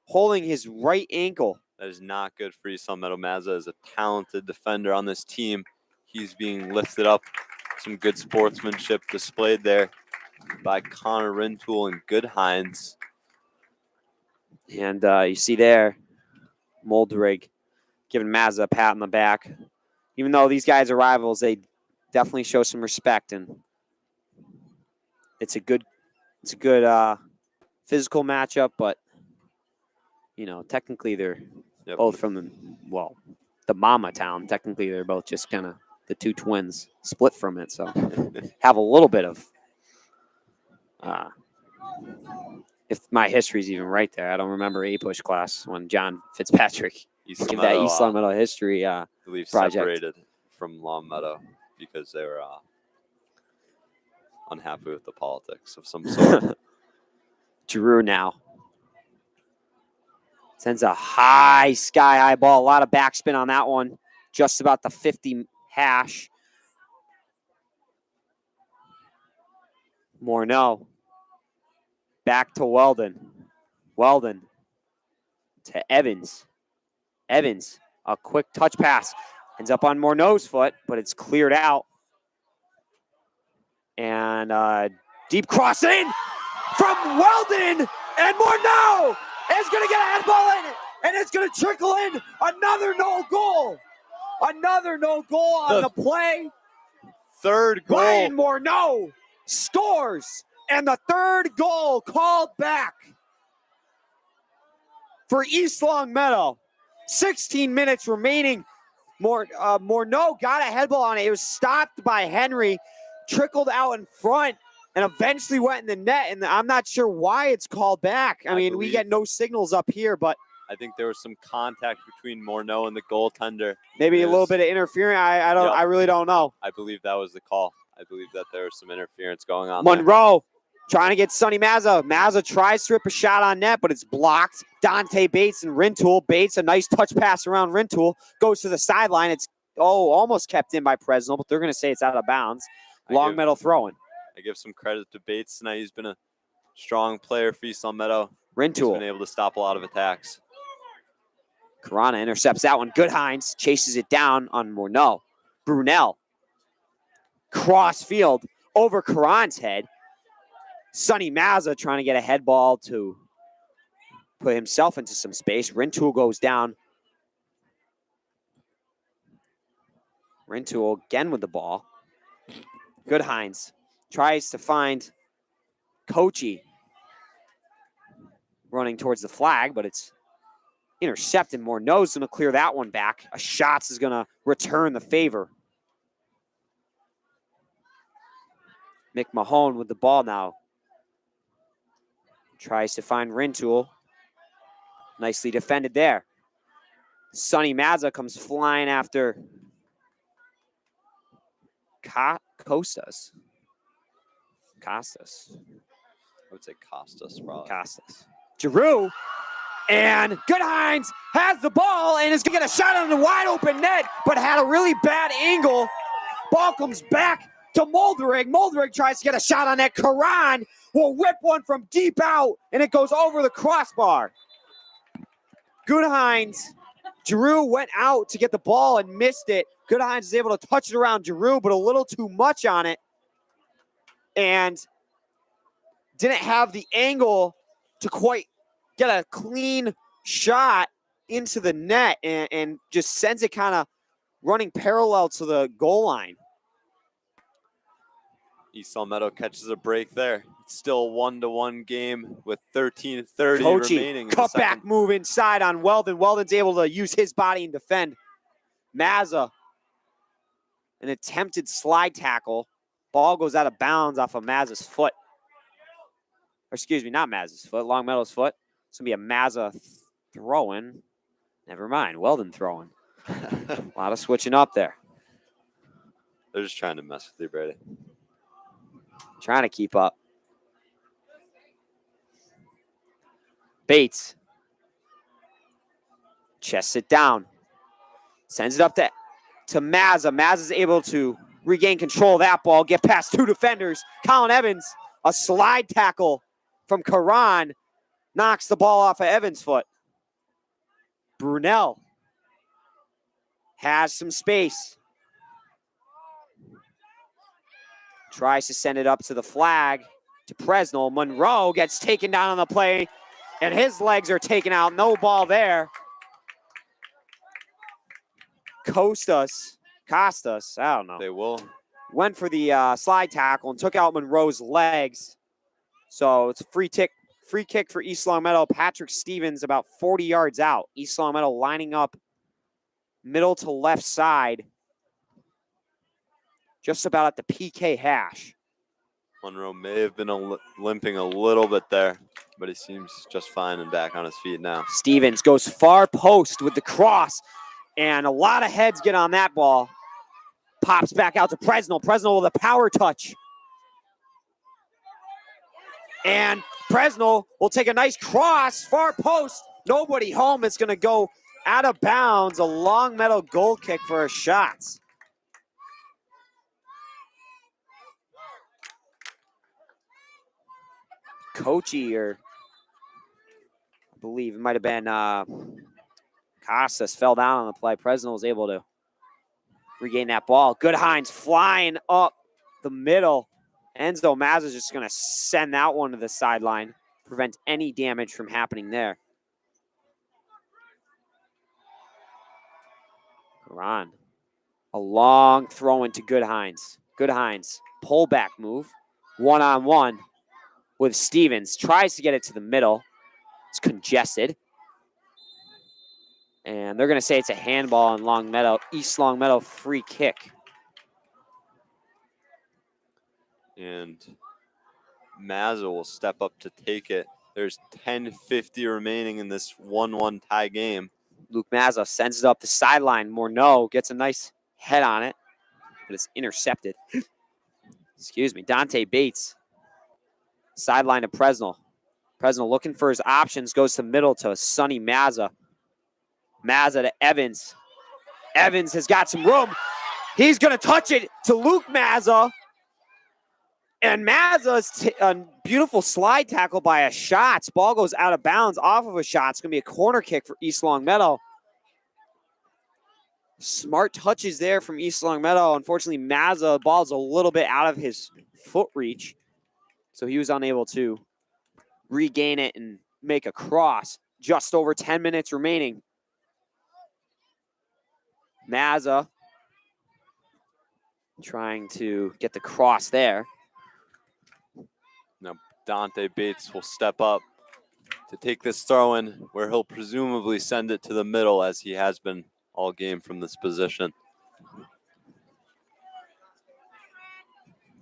holding his right ankle. That is not good for East Longmeadow. Mazza is a talented defender on this team. He's being lifted up. Some good sportsmanship displayed there by Connor Rintoul and Good Hines. And you see there, Molderig giving Mazza a pat on the back. even though these guys are rivals, they definitely show some respect, and it's a good physical matchup. But technically they're both from the mama town. Technically, they're both just kind of the two twins split from it, so have a little bit of. If my history's even right there, I don't remember A-Push class when John Fitzpatrick gave that East Longmeadow history I believe project. Separated from Longmeadow because they were unhappy with the politics of some sort. Drew now sends a sky-high ball. A lot of backspin on that one. Just about the 50 hash. Morneau. Back to Weldon. Weldon to Evans. Evans, a quick touch pass. Ends up on Morneau's foot, but it's cleared out. And deep cross in from Weldon. And Morneau is going to get a head ball in. And it's going to trickle in. Another no goal. Another no goal on the play. Third goal. Ryan Morneau scores. And the third goal called back for East Longmeadow. 16 minutes remaining. Morneau got a head ball on it. It was stopped by Henry, trickled out in front, and eventually went in the net. And I'm not sure why it's called back. I mean, we get no signals up here, but I think there was some contact between Morneau and the goaltender. Maybe a little bit of interference. I really don't know. I believe that was the call. I believe that there was some interference going on. Monroe trying to get Sonny Mazza. Mazza tries to rip a shot on net, but it's blocked. Dante Bates and Rintoul. Bates, a nice touch pass around Rintoul. Goes to the sideline. It's almost kept in by Fresno, but they're going to say it's out of bounds. Longmeadow throwing. I give some credit to Bates tonight. He's been a strong player for East Longmeadow. Rintoul. He's been able to stop a lot of attacks. Carana intercepts that one. Goodhines chases it down on Morneau. Brunel. Cross field over Karan's head. Sonny Mazza trying to get a head ball to put himself into some space. Rintoul goes down. Rintoul again with the ball. Goodhines tries to find Kochi running towards the flag, but it's intercepted. Morneau's going to clear that one back. A Schatz is going to return the favor. McMahon with the ball now. Tries to find Rintoul. Nicely defended there. Sonny Mazza comes flying after Costas. I would say Costas, probably. Costas. Giroux. And Goodhines has the ball and is going to get a shot on the wide open net, but had a really bad angle. Ball comes back to Molderig. Molderig tries to get a shot on net. Karan will whip one from deep out, and it goes over the crossbar. Goodhines. Giroux went out to get the ball and missed it. Goodhines is able to touch it around Giroux, but a little too much on it. And didn't have the angle to quite get a clean shot into the net and just sends it kind of running parallel to the goal line. East Longmeadow catches a break there. It's still a 1-1 game with 13:30 Kochi, remaining. Cutback move inside on Weldon. Weldon's able to use his body and defend. Mazza, an attempted slide tackle. Ball goes out of bounds off of Mazza's foot. Or excuse me, not Mazza's foot, Longmeadow's foot. It's going to be a Mazza throwing. Never mind, Weldon throwing. A lot of switching up there. They're just trying to mess with you, Brady. Trying to keep up. Bates. Chests it down. Sends it up to Mazza. Mazza's able to regain control of that ball, get past two defenders. Colin Evans, a slide tackle from Karan, knocks the ball off of Evans' foot. Brunel has some space. Tries to send it up to the flag to Fresno. Monroe gets taken down on the play, and his legs are taken out. No ball there. Costas cost us. I don't know. They will. Went for the slide tackle and took out Monroe's legs. So it's a free kick for East Longmeadow. Patrick Stevens about 40 yards out. East Longmeadow lining up middle to left side, just about at the PK hash. Monroe may have been limping a little bit there, but he seems just fine and back on his feet now. Stevens goes far post with the cross, and a lot of heads get on that ball. Pops back out to Presnell. Presnell with a power touch. And Presnell will take a nice cross, far post. Nobody home. It's going to go out of bounds. A Longmeadow goal kick for a shots. Kochi, or I believe it might have been Casas, fell down on the play. Presnell was able to regain that ball. Goodhines flying up the middle. Enzo Maz is just going to send that one to the sideline, prevent any damage from happening there. Karan, a long throw into Goodhines. Goodhines, pullback move, one-on-one with Stevens. Tries to get it to the middle. It's congested. And they're going to say it's a handball on Longmeadow. East Longmeadow free kick. And Mazza will step up to take it. There's 10:50 remaining in this 1-1 tie game. Luke Mazza sends it up the sideline. Morneau gets a nice head on it, but it's intercepted. Excuse me. Dante Bates. Sideline to Presnell. Presnell looking for his options. Goes to middle to Sonny Mazza. Mazza to Evans. Evans has got some room. He's going to touch it to Luke Mazza. And Mazza's a beautiful slide tackle by a Shots. Ball goes out of bounds off of a shot. It's going to be a corner kick for East Longmeadow. Smart touches there from East Longmeadow. Unfortunately, Mazza, ball's a little bit out of his foot reach. So he was unable to regain it and make a cross. Just over 10 minutes remaining. Mazza trying to get the cross there. Now Dante Bates will step up to take this throw in, where he'll presumably send it to the middle, as he has been all game from this position.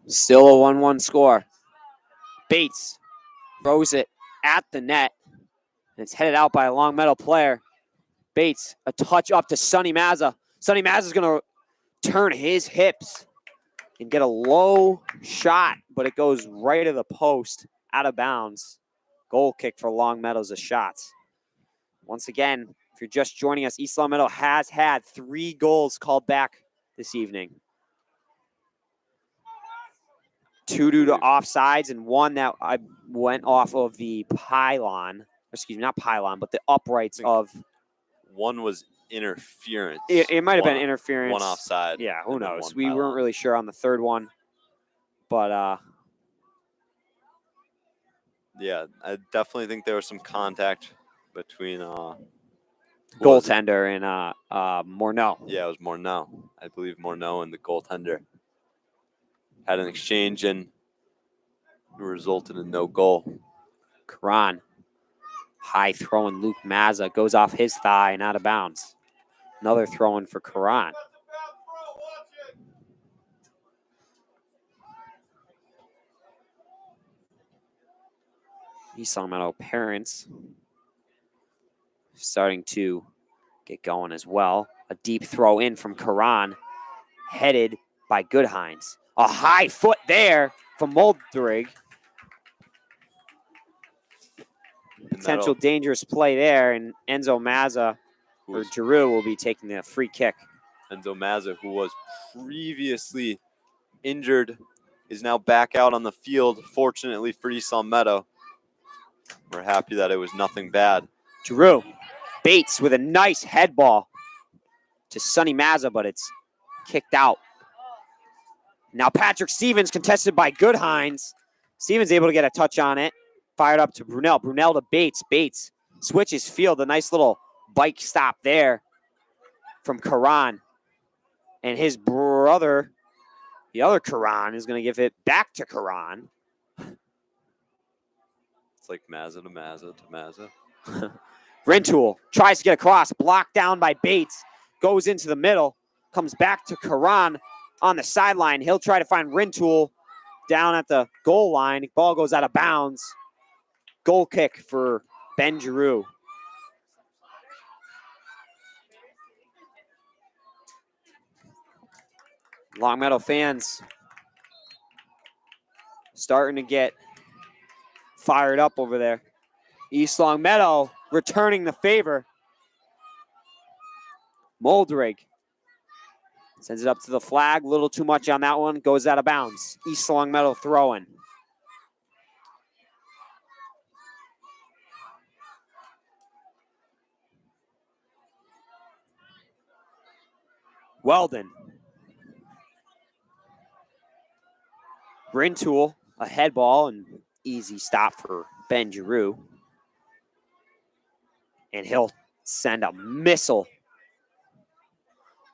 Still a 1-1 score. Bates throws it at the net. And it's headed out by a Longmeadow player. Bates, a touch up to Sonny Mazza. Sonny Mazza's going to turn his hips and get a low shot, but it goes right of the post, out of bounds. Goal kick for Longmeadow's a Shots. Once again, if you're just joining us, East Longmeadow has had 3 goals called back this evening. 2 due to offsides and 1 that I went off of the pylon. Excuse me, not pylon, but the uprights of. 1 was interference. It might have been interference. 1 offside. Yeah, who knows? We weren't really sure on the third one. But yeah, I definitely think there was some contact between goaltender and Morneau. Yeah, it was Morneau. I believe Morneau and the goaltender had an exchange, and it resulted in no goal. Karan, high throwing Luke Mazza, goes off his thigh and out of bounds. Another throw in for Karan. East Longmeadow parents starting to get going as well. A deep throw in from Karan, headed by Goodhines. A high foot there from Moldrig. Potential dangerous play there, and Enzo Mazza or Giroux will be taking the free kick. Enzo Mazza, who was previously injured, is now back out on the field, fortunately for East Longmeadow. We're happy that it was nothing bad. Giroux, Bates with a nice head ball to Sonny Mazza, but it's kicked out. Now Patrick Stevens contested by Goodhines. Stevens able to get a touch on it. Fired up to Brunel. Brunel to Bates. Bates switches field. A nice little bike stop there from Karan. And his brother, the other Karan, is going to give it back to Karan. It's like Mazza to Mazza to Mazza. Rintoul tries to get across, blocked down by Bates, goes into the middle, comes back to Karan on the sideline. He'll try to find Rintoul down at the goal line. Ball goes out of bounds. Goal kick for Ben Giroux. Longmeadow fans starting to get fired up over there. East Longmeadow returning the favor. Moldrig sends it up to the flag. A little too much on that one. Goes out of bounds. East Longmeadow throwing. Weldon. Rintoul, a head ball, and easy stop for Ben Giroux. And he'll send a missile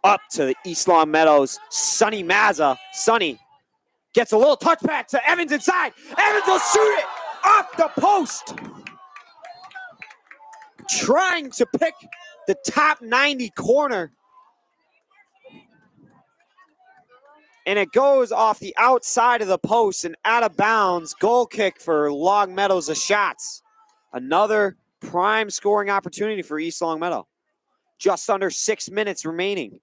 up to the East Longmeadow's Sonny Mazza. Sonny gets a little touchback to Evans inside. Evans will shoot it off the post. Trying to pick the top 90 corner. And it goes off the outside of the post and out of bounds. Goal kick for Longmeadow's shots. Another prime scoring opportunity for East Longmeadow. Just under 6 minutes remaining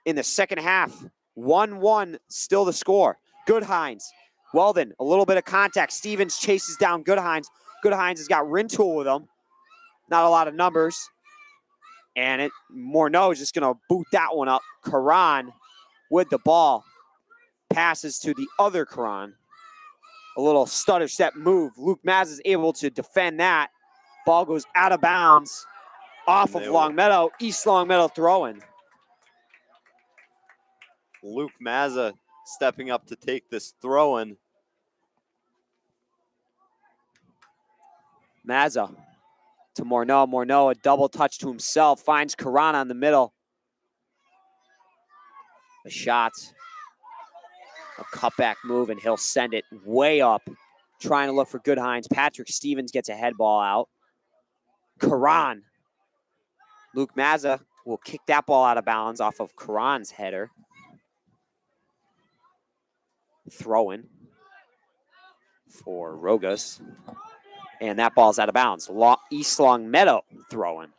in the second half. 1-1 still the score. Goodhines. Weldon, a little bit of contact. Stevens chases down Goodhines. Goodhines has got Rintoul with him. Not a lot of numbers. And Morneau is just going to boot that one up. Karan with the ball. Passes to the other Karan. A little stutter step move. Luke Maz is able to defend that. Ball goes out of bounds off of Longmeadow. East Longmeadow throwing. Luke Mazza stepping up to take this throw-in. Mazza to Morneau. Morneau, a double touch to himself. Finds Karan on the middle. A shot. A cutback move, and he'll send it way up. Trying to look for Goodhines. Patrick Stevens gets a head ball out. Karan. Luke Mazza will kick that ball out of bounds off of Karan's header. Throw-in for Rogas. And that ball's out of bounds. East Longmeadow throw-in.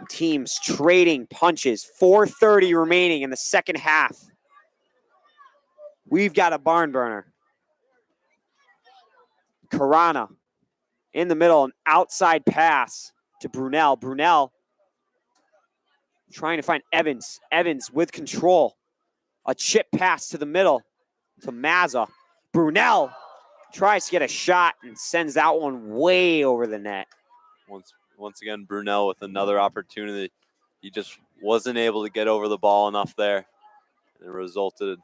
Teams trading punches. 4:30 remaining in the second half. We've got a barn burner. Karana in the middle, an outside pass to Brunel. Brunel trying to find Evans. Evans with control. A chip pass to the middle to Mazza. Brunel tries to get a shot and sends that one way over the net. Once again, Brunel with another opportunity. He just wasn't able to get over the ball enough there. And it resulted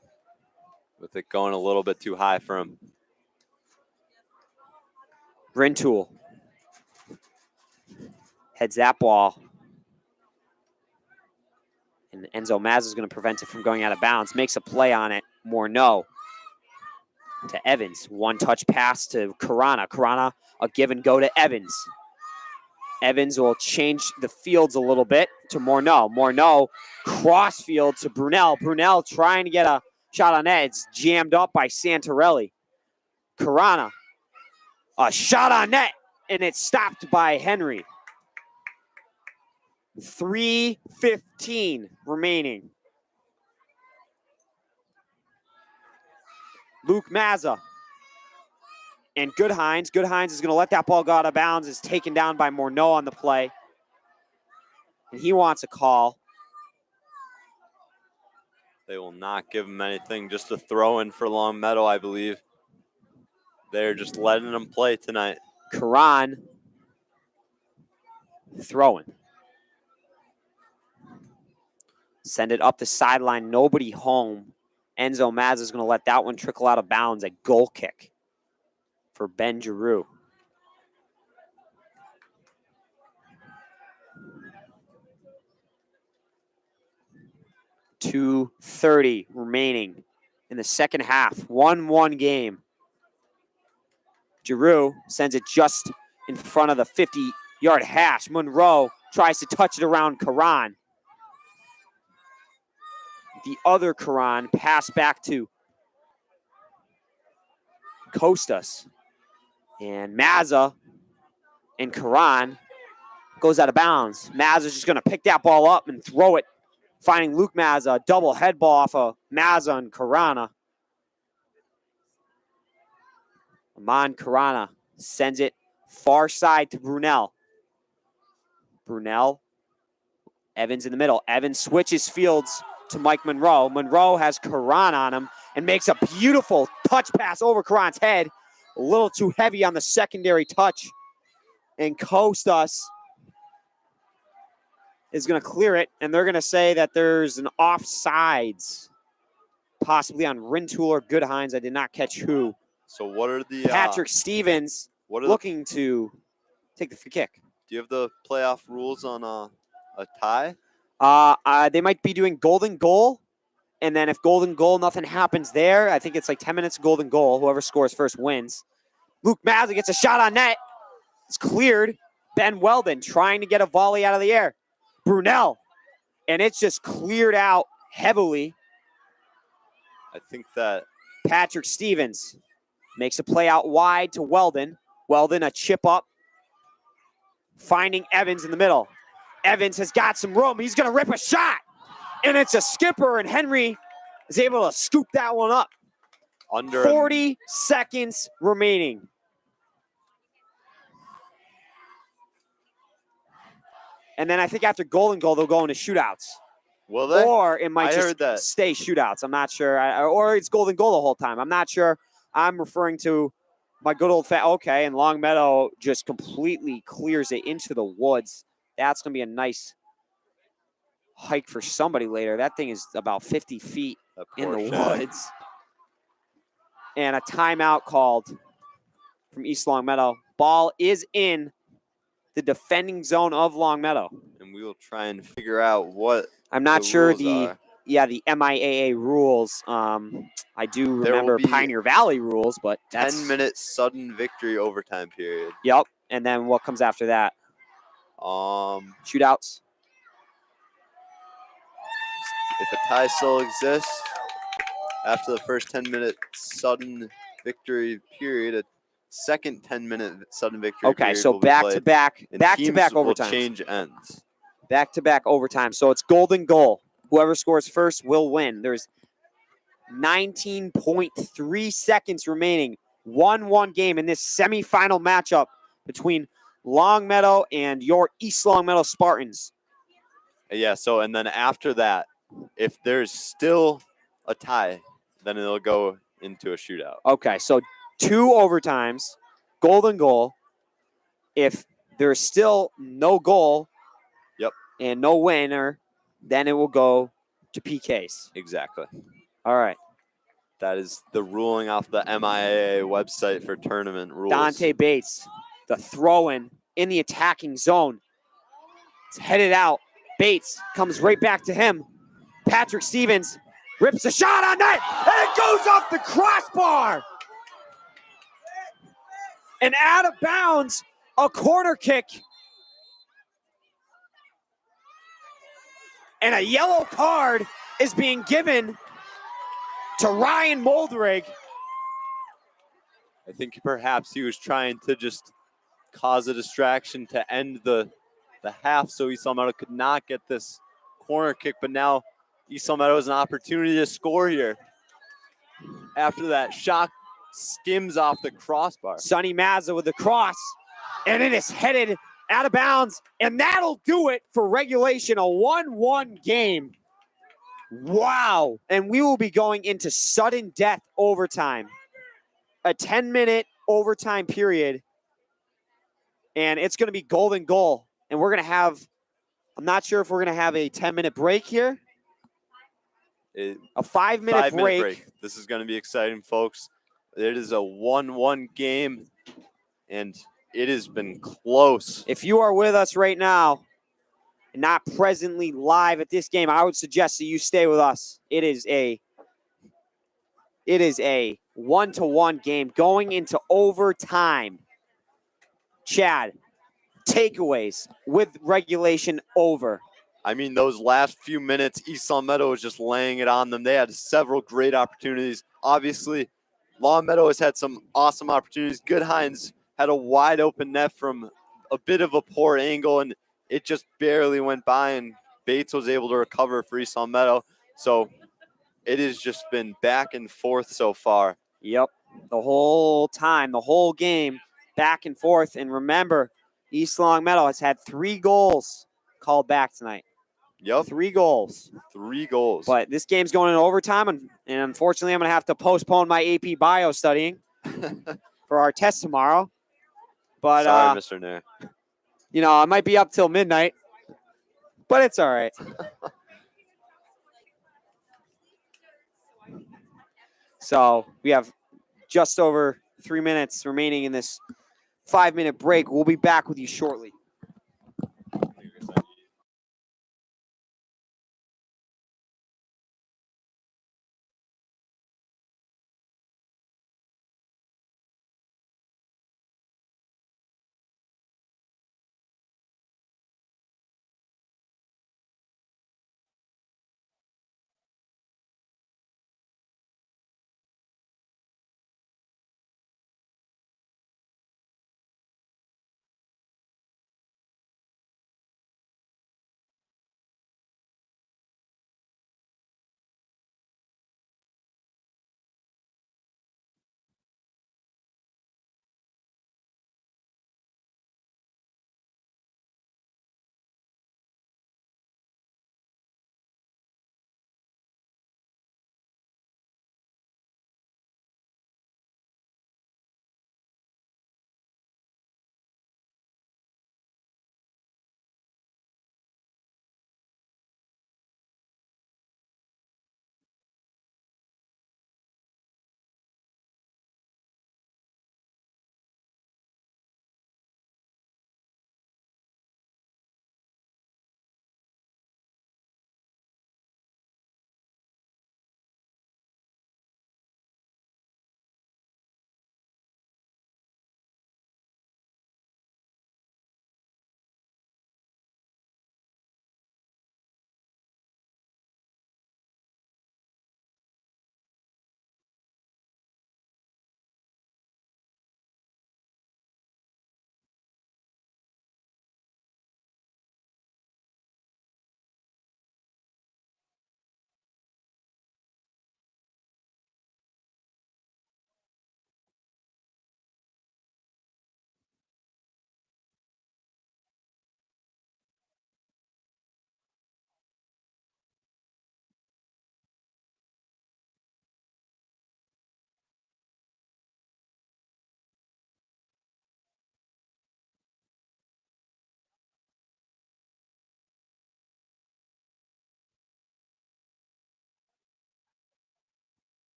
with it going a little bit too high for him. Rintoul heads that ball. And Enzo Mazza is going to prevent it from going out of bounds. Makes a play on it. Morneau to Evans. One touch pass to Karana. Karana, a give and go to Evans. Evans will change the fields a little bit to Morneau. Morneau cross field to Brunel. Brunel trying to get a shot on net. It's jammed up by Santarelli. Karana, a shot on net, and it's stopped by Henry. 3:15 remaining. Luke Mazza and Goodhines. Goodhines is going to let that ball go out of bounds. Is taken down by Morneau on the play. And he wants a call. They will not give him anything. Just a throw-in for Longmeadow, I believe. They're just letting him play tonight. Karan throwing. Send it up the sideline. Nobody home. Enzo Mazza is going to let that one trickle out of bounds. A goal kick for Ben Giroux. 2:30 remaining in the second half. 1-1 game. Giroux sends it just in front of the 50-yard hash. Monroe tries to touch it around Karan. The other Karan passed back to Costas. And Mazza and Karan goes out of bounds. Mazza's just going to pick that ball up and throw it, finding Luke Mazza. A double head ball off of Mazza and Karana. Aman Karana sends it far side to Brunel. Brunel, Evans in the middle. Evans switches fields to Mike Monroe. Monroe has Karan on him and makes a beautiful touch pass over Karan's head. A little too heavy on the secondary touch. And Costas is going to clear it, and they're going to say that there's an offsides, possibly on Rintoul or Goodhines. I did not catch who. So what are the Patrick Stevens looking to take the free kick. Do you have the playoff rules on a tie? They might be doing golden goal, and then if golden goal, nothing happens there. I think it's like 10 minutes golden goal. Whoever scores first wins. Luke Mazza gets a shot on net. It's cleared. Ben Weldon trying to get a volley out of the air. Brunel, and it's just cleared out heavily. I think that Patrick Stevens makes a play out wide to Weldon. Weldon, a chip up, finding Evans in the middle. Evans has got some room. He's going to rip a shot, and it's a skipper, and Henry is able to scoop that one up. Under 40 seconds remaining. And then I think after golden goal, they'll go into shootouts. Will they? Or it might heard that. just stay shootouts. I'm not sure. Or it's golden goal the whole time. I'm not sure. I'm referring to my good old okay, and Longmeadow just completely clears it into the woods. That's going to be a nice hike for somebody later. That thing is about 50 feet in the woods. And a timeout called from East Longmeadow. Ball is in the defending zone of Longmeadow. And we will try and figure out what I'm not sure the are. the MIAA rules. I do remember Pioneer Valley rules, but that's 10-minute sudden victory overtime period. Yep. And then what comes after that? Shootouts. If a tie still exists after the first 10-minute sudden victory period, a second 10-minute sudden victory period. Okay, so back-to-back overtime. Change ends. Back-to-back overtime. So it's golden goal. Whoever scores first will win. There's 19.3 seconds remaining. 1-1 game in this semifinal matchup between Longmeadow and your East Longmeadow Spartans. Yeah, so and then after that, if there's still a tie, then it'll go into a shootout. Okay, so 2 overtimes, golden goal. If there's still no goal and no winner, then it will go to PKs. Exactly. All right. That is the ruling off the MIAA website for tournament rules. Dante Bates, the throw-in in the attacking zone. It's headed out. Bates comes right back to him. Patrick Stevens rips a shot on net, and it goes off the crossbar. And out of bounds, a corner kick. And a yellow card is being given to Ryan Moldrig. I think perhaps he was trying to just cause a distraction to end the half so East Longmeadow could not get this corner kick. But now East Longmeadow has an opportunity to score here after that shot skims off the crossbar. Sonny Mazza with the cross, and it is headed out of bounds, and that'll do it for regulation, a 1-1 game. Wow. And we will be going into sudden death overtime, a 10-minute overtime period, and it's going to be golden goal. And we're going to have, I'm not sure if we're going to have a 10-minute break here. A 5-minute break. This is going to be exciting, folks. It is a 1-1 game, and it has been close. If you are with us right now, and not presently live at this game, I would suggest that you stay with us. It is a 1-1 game going into overtime. Chad, takeaways with regulation over. I mean, those last few minutes, East Longmeadow was just laying it on them. They had several great opportunities. Obviously, Longmeadow has had some awesome opportunities. Goodhines had a wide open net from a bit of a poor angle, and it just barely went by, and Bates was able to recover for East Longmeadow. So it has just been back and forth so far. Yep, the whole time, the whole game, back and forth. And remember, East Longmeadow has had 3 goals called back tonight. Yep. 3 goals. 3 goals. But this game's going into overtime, and unfortunately, I'm going to have to postpone my AP bio studying for our test tomorrow. But sorry, Mr. Nair. You know, I might be up till midnight, but it's all right. So we have just over 3 minutes remaining in this 5-minute break. We'll be back with you shortly.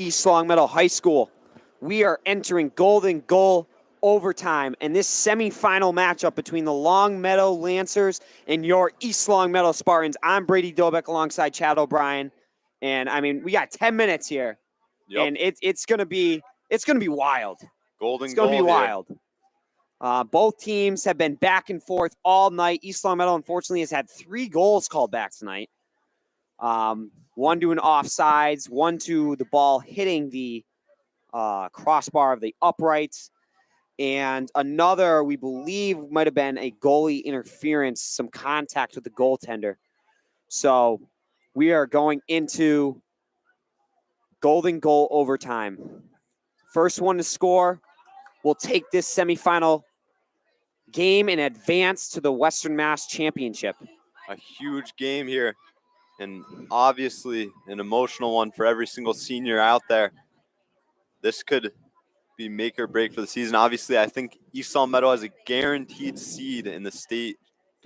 East Longmeadow High School. We are entering Golden Goal overtime, and this semifinal matchup between the Longmeadow Lancers and your East Longmeadow Spartans. I'm Brady Dobeck alongside Chad O'Brien, and I mean we got 10 minutes here, and it's gonna be wild. Golden It's gonna be Goal wild. Both teams have been back and forth all night. East Longmeadow, unfortunately, has had 3 goals called back tonight. One doing offsides, one to the ball hitting the crossbar of the uprights, and another, we believe, might have been a goalie interference, some contact with the goaltender. So we are going into Golden Goal overtime. First one to score will take this semifinal game and advance to the Western Mass Championship. A huge game here, and obviously an emotional one for every single senior out there. This could be make or break for the season. Obviously, I think East Longmeadow has a guaranteed seed in the state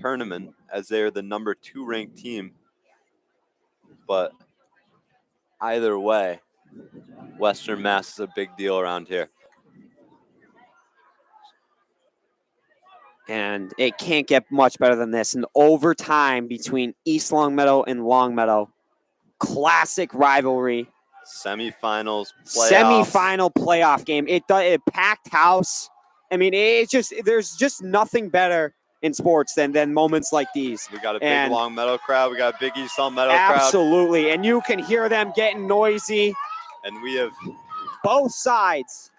tournament as they are the number 2 ranked team. But either way, Western Mass is a big deal around here. And it can't get much better than this. An overtime between East Longmeadow and Longmeadow. Classic rivalry. Semifinals, playoffs. Semifinal playoff game. It packed house. I mean, there's just nothing better in sports than moments like these. We got a big Longmeadow crowd. We got a big East Longmeadow crowd. Absolutely. And you can hear them getting noisy. And we have both sides.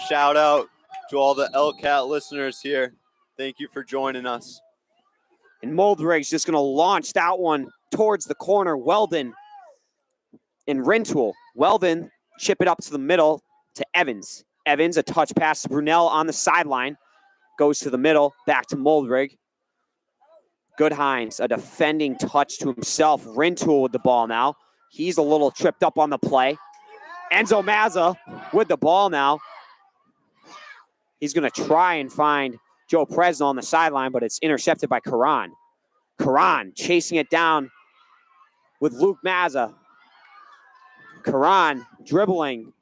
Shout out to all the LCAT listeners here. Thank you for joining us. And Moldrig's just going to launch that one towards the corner. Weldon and Rentoul. Weldon chip it up to the middle to Evans. Evans, a touch pass to Brunel on the sideline. Goes to the middle, back to Moldrig. Good Hines, a defending touch to himself. Rentoul with the ball now. He's a little tripped up on the play. Enzo Mazza with the ball now. He's going to try and find Joe Presnell on the sideline, but it's intercepted by Karan. Karan chasing it down with Luke Mazza. Karan dribbling.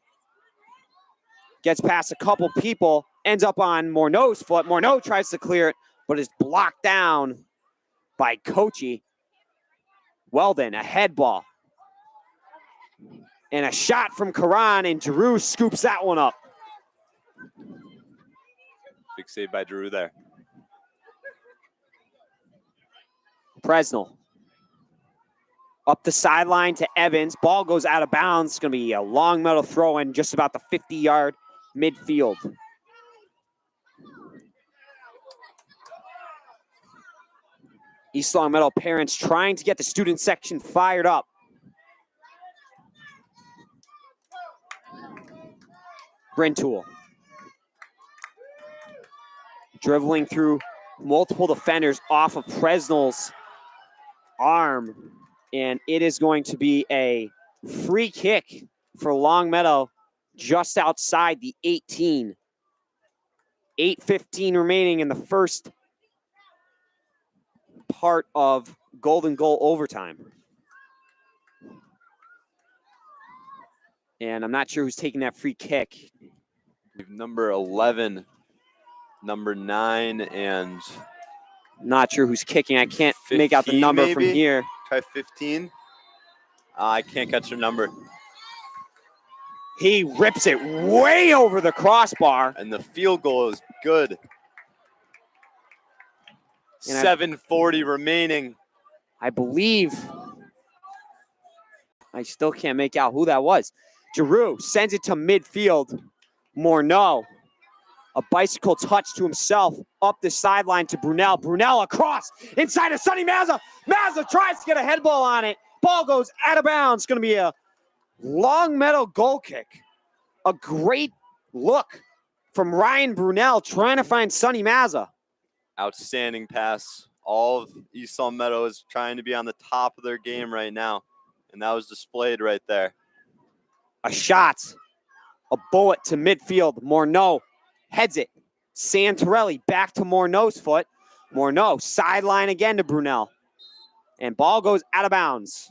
Gets past a couple people. Ends up on Morneau's foot. Morneau tries to clear it, but is blocked down by Kochi. Weldon, a head ball. And a shot from Karan, and Giroux scoops that one up. Big save by Drew there. Presnell. Up the sideline to Evans. Ball goes out of bounds. It's going to be a Longmeadow throw in just about the 50-yard midfield. East Longmeadow parents trying to get the student section fired up. Rentoul. Dribbling through multiple defenders off of Presnell's arm. And it is going to be a free kick for Longmeadow just outside the 18. 8:15 remaining in the first part of Golden Goal overtime. And I'm not sure who's taking that free kick. Number 11, number 9, and not sure who's kicking. I can't make out the number maybe from here. Try 15. I can't catch her number. He rips it way over the crossbar. And the field goal is good. 7:40 remaining. I believe. I still can't make out who that was. Giroux sends it to midfield. Morneau. A bicycle touch to himself up the sideline to Brunel. Brunel across inside of Sonny Mazza. Mazza tries to get a head ball on it. Ball goes out of bounds. It's going to be a Longmeadow goal kick. A great look from Ryan Brunel trying to find Sonny Mazza. Outstanding pass. All of East Longmeadow is trying to be on the top of their game right now. And that was displayed right there. A shot. A bullet to midfield. Morneau heads it. Santorelli back to Morneau's foot. Morneau sideline again to Brunel. And ball goes out of bounds.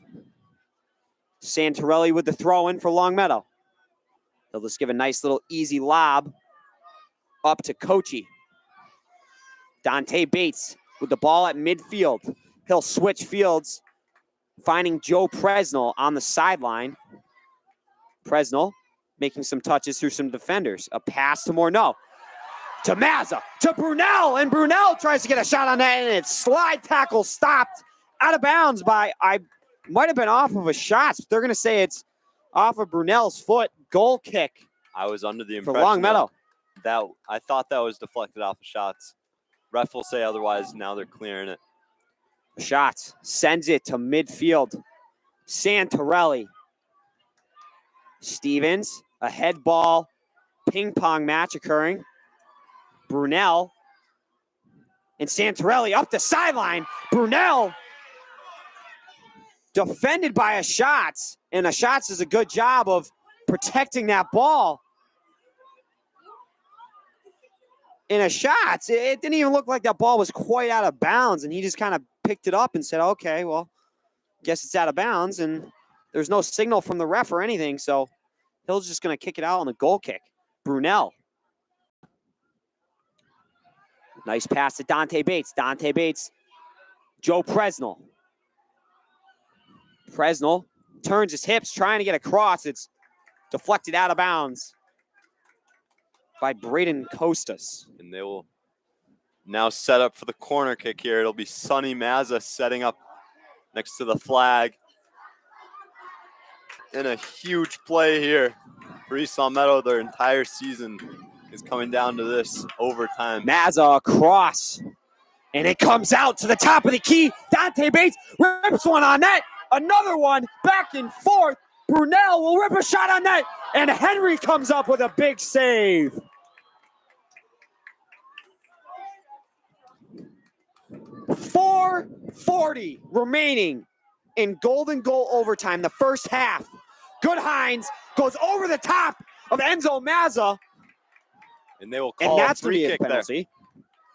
Santorelli with the throw in for Longmeadow. He'll just give a nice little easy lob up to Kochi. Dante Bates with the ball at midfield. He'll switch fields, finding Joe Presnell on the sideline. Presnell making some touches through some defenders. A pass to Morneau. To Mazza. To Brunel. And Brunel tries to get a shot on that, and it's slide tackle stopped out of bounds by, I might have been off of a shot. They're going to say it's off of Brunel's foot. Goal kick. I was under the for impression Longmeadow. that I thought that was deflected off of shots. Ref will say otherwise. Now they're clearing it. Shots. Sends it to midfield. Santorelli. Stevens. A head ball ping pong match occurring. Brunel. And Santorelli up the sideline. Brunel defended by a Shots. And a Shots does a good job of protecting that ball. In a Shots, it didn't even look like that ball was quite out of bounds, and he just kind of picked it up and said, okay, well, guess it's out of bounds, and there's no signal from the ref or anything, so Hill's just going to kick it out on the goal kick. Brunel. Nice pass to Dante Bates. Dante Bates. Joe Presnell. Presnell turns his hips, trying to get across. It's deflected out of bounds by Braden Costas. And they will now set up for the corner kick here. It'll be Sonny Mazza setting up next to the flag. And a huge play here for East Longmeadow. Their entire season is coming down to this overtime. Mazza across. And it comes out to the top of the key. Dante Bates rips one on net. Another one back and forth. Brunel will rip a shot on net. And Henry comes up with a big save. .440 remaining in Golden Goal overtime, the first half. Goodhines goes over the top of Enzo Mazza. And they will call a free kick there.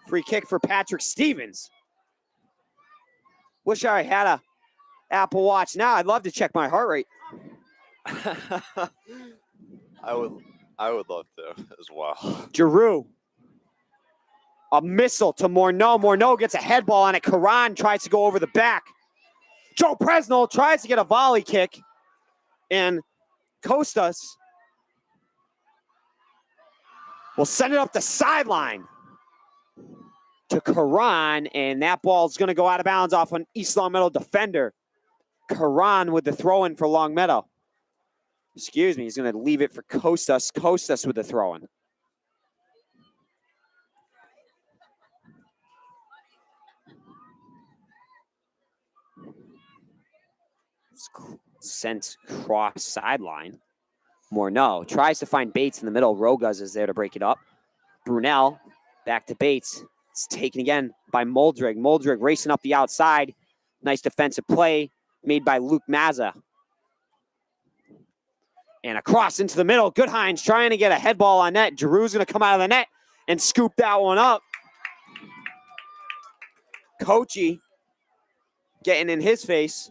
Free kick for Patrick Stevens. Wish I had a Apple Watch now. I'd love to check my heart rate. I would love to as well. Giroux. A missile to Morneau. Morneau gets a head ball on it. Karan tries to go over the back. Joe Presnell tries to get a volley kick. And Costas will send it up the sideline to Karan. And that ball is going to go out of bounds off an East Longmeadow defender. Karan with the throw-in for Longmeadow. Excuse me, he's going to leave it for Costas. Costas with the throw-in. Sent cross sideline. Morneau tries to find Bates in the middle. Rogas is there to break it up. Brunel back to Bates. It's taken again by Muldrig. Muldrig racing up the outside. Nice defensive play made by Luke Mazza. And across into the middle. Goodhines trying to get a head ball on net. Giroux's going to come out of the net and scoop that one up. Kochi getting in his face.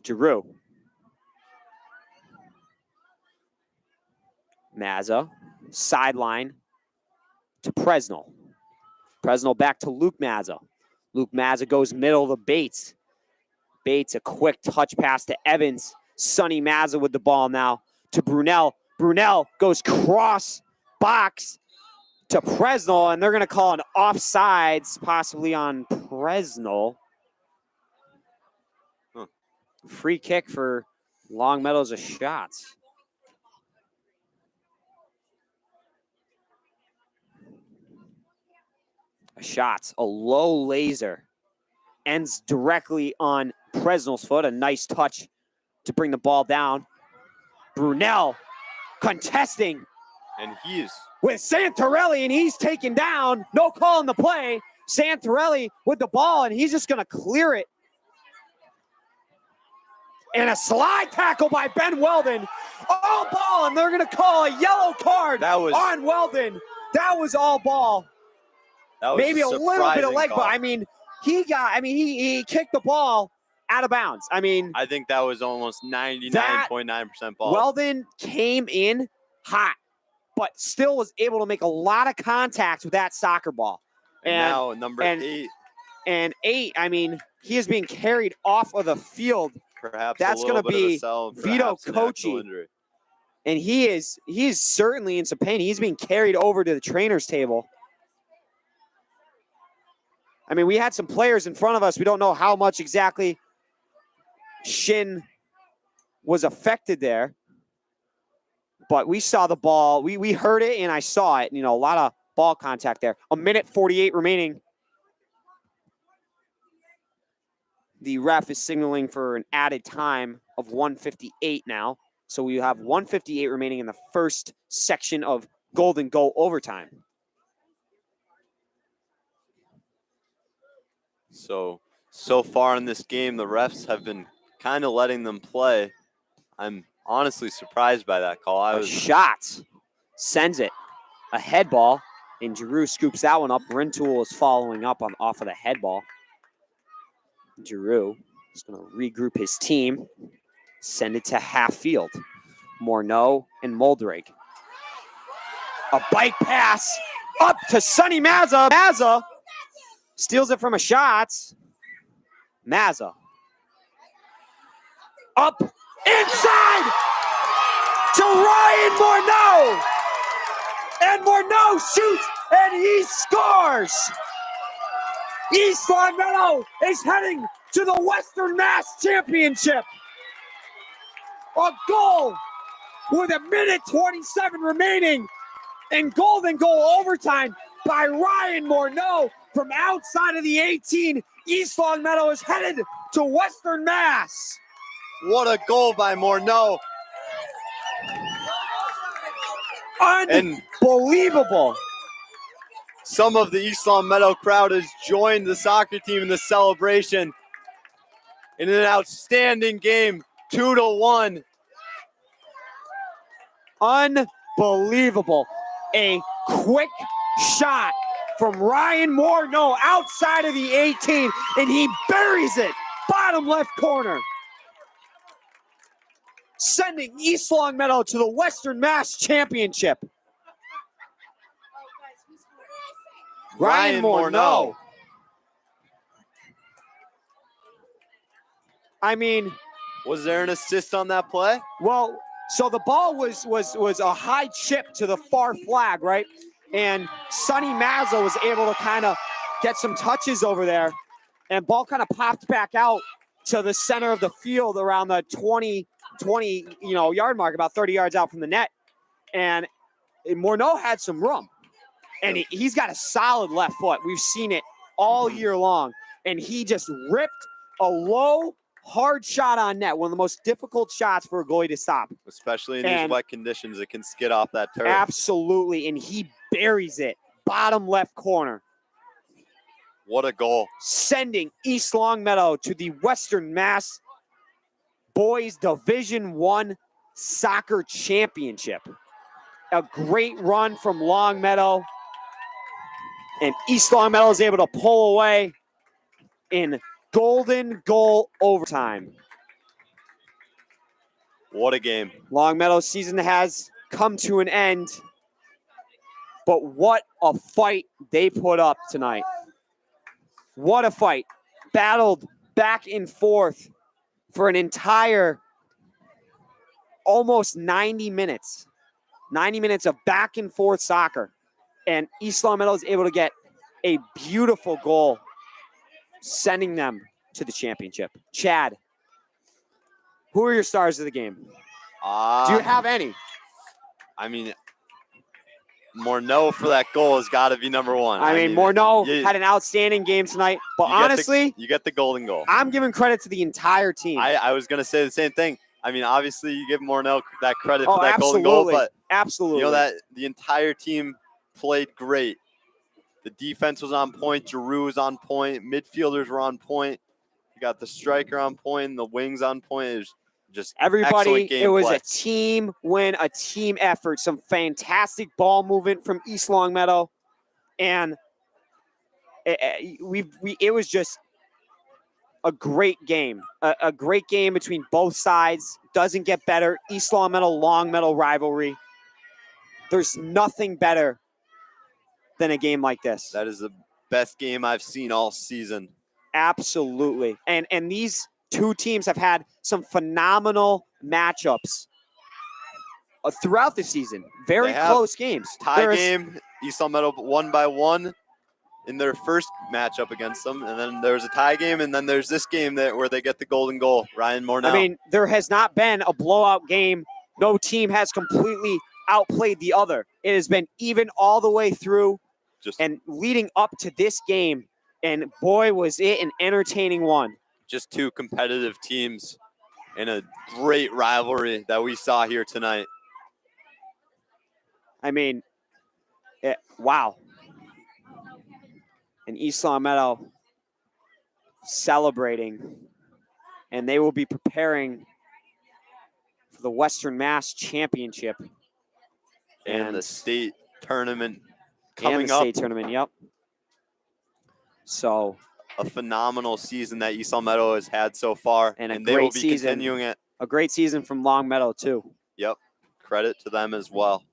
Giroux. Mazza. Sideline to Presnell. Presnell back to Luke Mazza. Luke Mazza goes middle to Bates. Bates, a quick touch pass to Evans. Sonny Mazza with the ball now to Brunel. Brunel goes cross box to Presnell, and they're going to call an offsides possibly on Presnell. Free kick for Longmeadow's a Shots. A Shots, a low laser. Ends directly on Presnell's foot. A nice touch to bring the ball down. Brunel contesting. And he's with Santorelli, and he's taken down. No call on the play. Santorelli with the ball, and he's just going to clear it. And a slide tackle by Ben Weldon. All ball, and they're going to call a yellow card on Weldon. That was all ball. That was maybe a little bit of leg, but I mean, he kicked the ball out of bounds. I mean, I think that was almost 99.9% ball. Weldon came in hot, but still was able to make a lot of contact with that soccer ball. And now number 8. And 8, I mean, he is being carried off of the field. Perhaps that's going to be Vito Kochi. And he is certainly in some pain. He's being carried over to the trainer's table. I mean, we had some players in front of us. We don't know how much exactly shin was affected there. But we saw the ball. We heard it, and I saw it. You know, a lot of ball contact there. 1:48 remaining. The ref is signaling for an added time of 1:58 now. So we have 1:58 remaining in the first section of Golden Goal overtime. So far in this game, the refs have been kind of letting them play. I'm honestly surprised by that call. Shot. Sends it. A head ball. And Giroux scoops that one up. Rintoul is following up off of the head ball. Giroux is going to regroup his team. Send it to half field. Morneau and Moldrake. A bike pass up to Sonny Mazza. Mazza steals it from a shot. Mazza. Up inside to Ryan Morneau. And Morneau shoots and he scores. East Longmeadow is heading to the Western Mass Championship. A goal with 1:27 remaining in Golden Goal overtime by Ryan Morneau from outside of the 18. East Longmeadow is headed to Western Mass. What a goal by Morneau. Unbelievable. Some of the East Longmeadow crowd has joined the soccer team in the celebration in an outstanding game, 2-1. Unbelievable. A quick shot from Ryan Morneau outside of the 18, and he buries it, bottom left corner. Sending East Longmeadow to the Western Mass Championship. Ryan Morneau. I mean, was there an assist on that play? Well, so the ball was a high chip to the far flag, right? And Sonny Mazza was able to kind of get some touches over there, and ball kind of popped back out to the center of the field around the 20 yard mark, about 30 yards out from the net. And Morneau had some room. And he's got a solid left foot. We've seen it all year long. And he just ripped a low, hard shot on net. One of the most difficult shots for a goalie to stop. Especially in these wet conditions, it can skid off that turf. Absolutely. And he buries it. Bottom left corner. What a goal. Sending East Longmeadow to the Western Mass Boys Division I Soccer Championship. A great run from Longmeadow. And East Longmeadow is able to pull away in Golden Goal overtime. What a game. Longmeadow's season has come to an end. But what a fight they put up tonight. What a fight. Battled back and forth for an entire almost 90 minutes. 90 minutes of back and forth soccer. And East Longmeadow is able to get a beautiful goal, sending them to the championship. Chad, who are your stars of the game? Do you have any? I mean, Morneau for that goal has got to be number one. I mean Morneau had an outstanding game tonight, but honestly, you get the golden goal. I'm giving credit to the entire team. I was going to say the same thing. I mean, obviously, you give Morneau that credit for that golden goal, but absolutely, you know that the entire team played great. The defense was on point. Giroux was on point. Midfielders were on point. You got the striker on point. The wings on point. It was just everybody. It was a team win, a team effort. Some fantastic ball movement from East Longmeadow, and It was just a great game, a great game between both sides. Doesn't get better. East Longmeadow rivalry. There's nothing better than a game like this. That is the best game I've seen all season. Absolutely. And these two teams have had some phenomenal matchups throughout the season. Very close games. Tie game. East Longmeadow won by 1 in their first matchup against them, and then there's a tie game, and then there's this game where they get the golden goal. Ryan Mornell. I mean, there has not been a blowout game. No team has completely outplayed the other. It has been even all the way through, and leading up to this game, and boy, was it an entertaining one. Just two competitive teams in a great rivalry that we saw here tonight. I mean, wow. And East Longmeadow celebrating, and they will be preparing for the Western Mass Championship and the state tournament coming up. State tournament, yep. So a phenomenal season that East Longmeadow has had so far, and they will be continuing it. A great season from Longmeadow too. Yep, credit to them as well.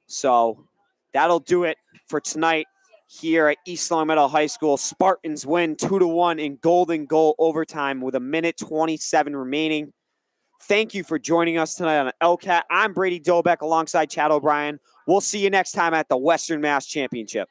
So that'll do it for tonight here at East Longmeadow High School. Spartans win 2-1 in golden goal overtime with 1:27 remaining. Thank you for joining us tonight on LCAT. I'm Brady Dobeck alongside Chad O'Brien. We'll see you next time at the Western Mass Championship.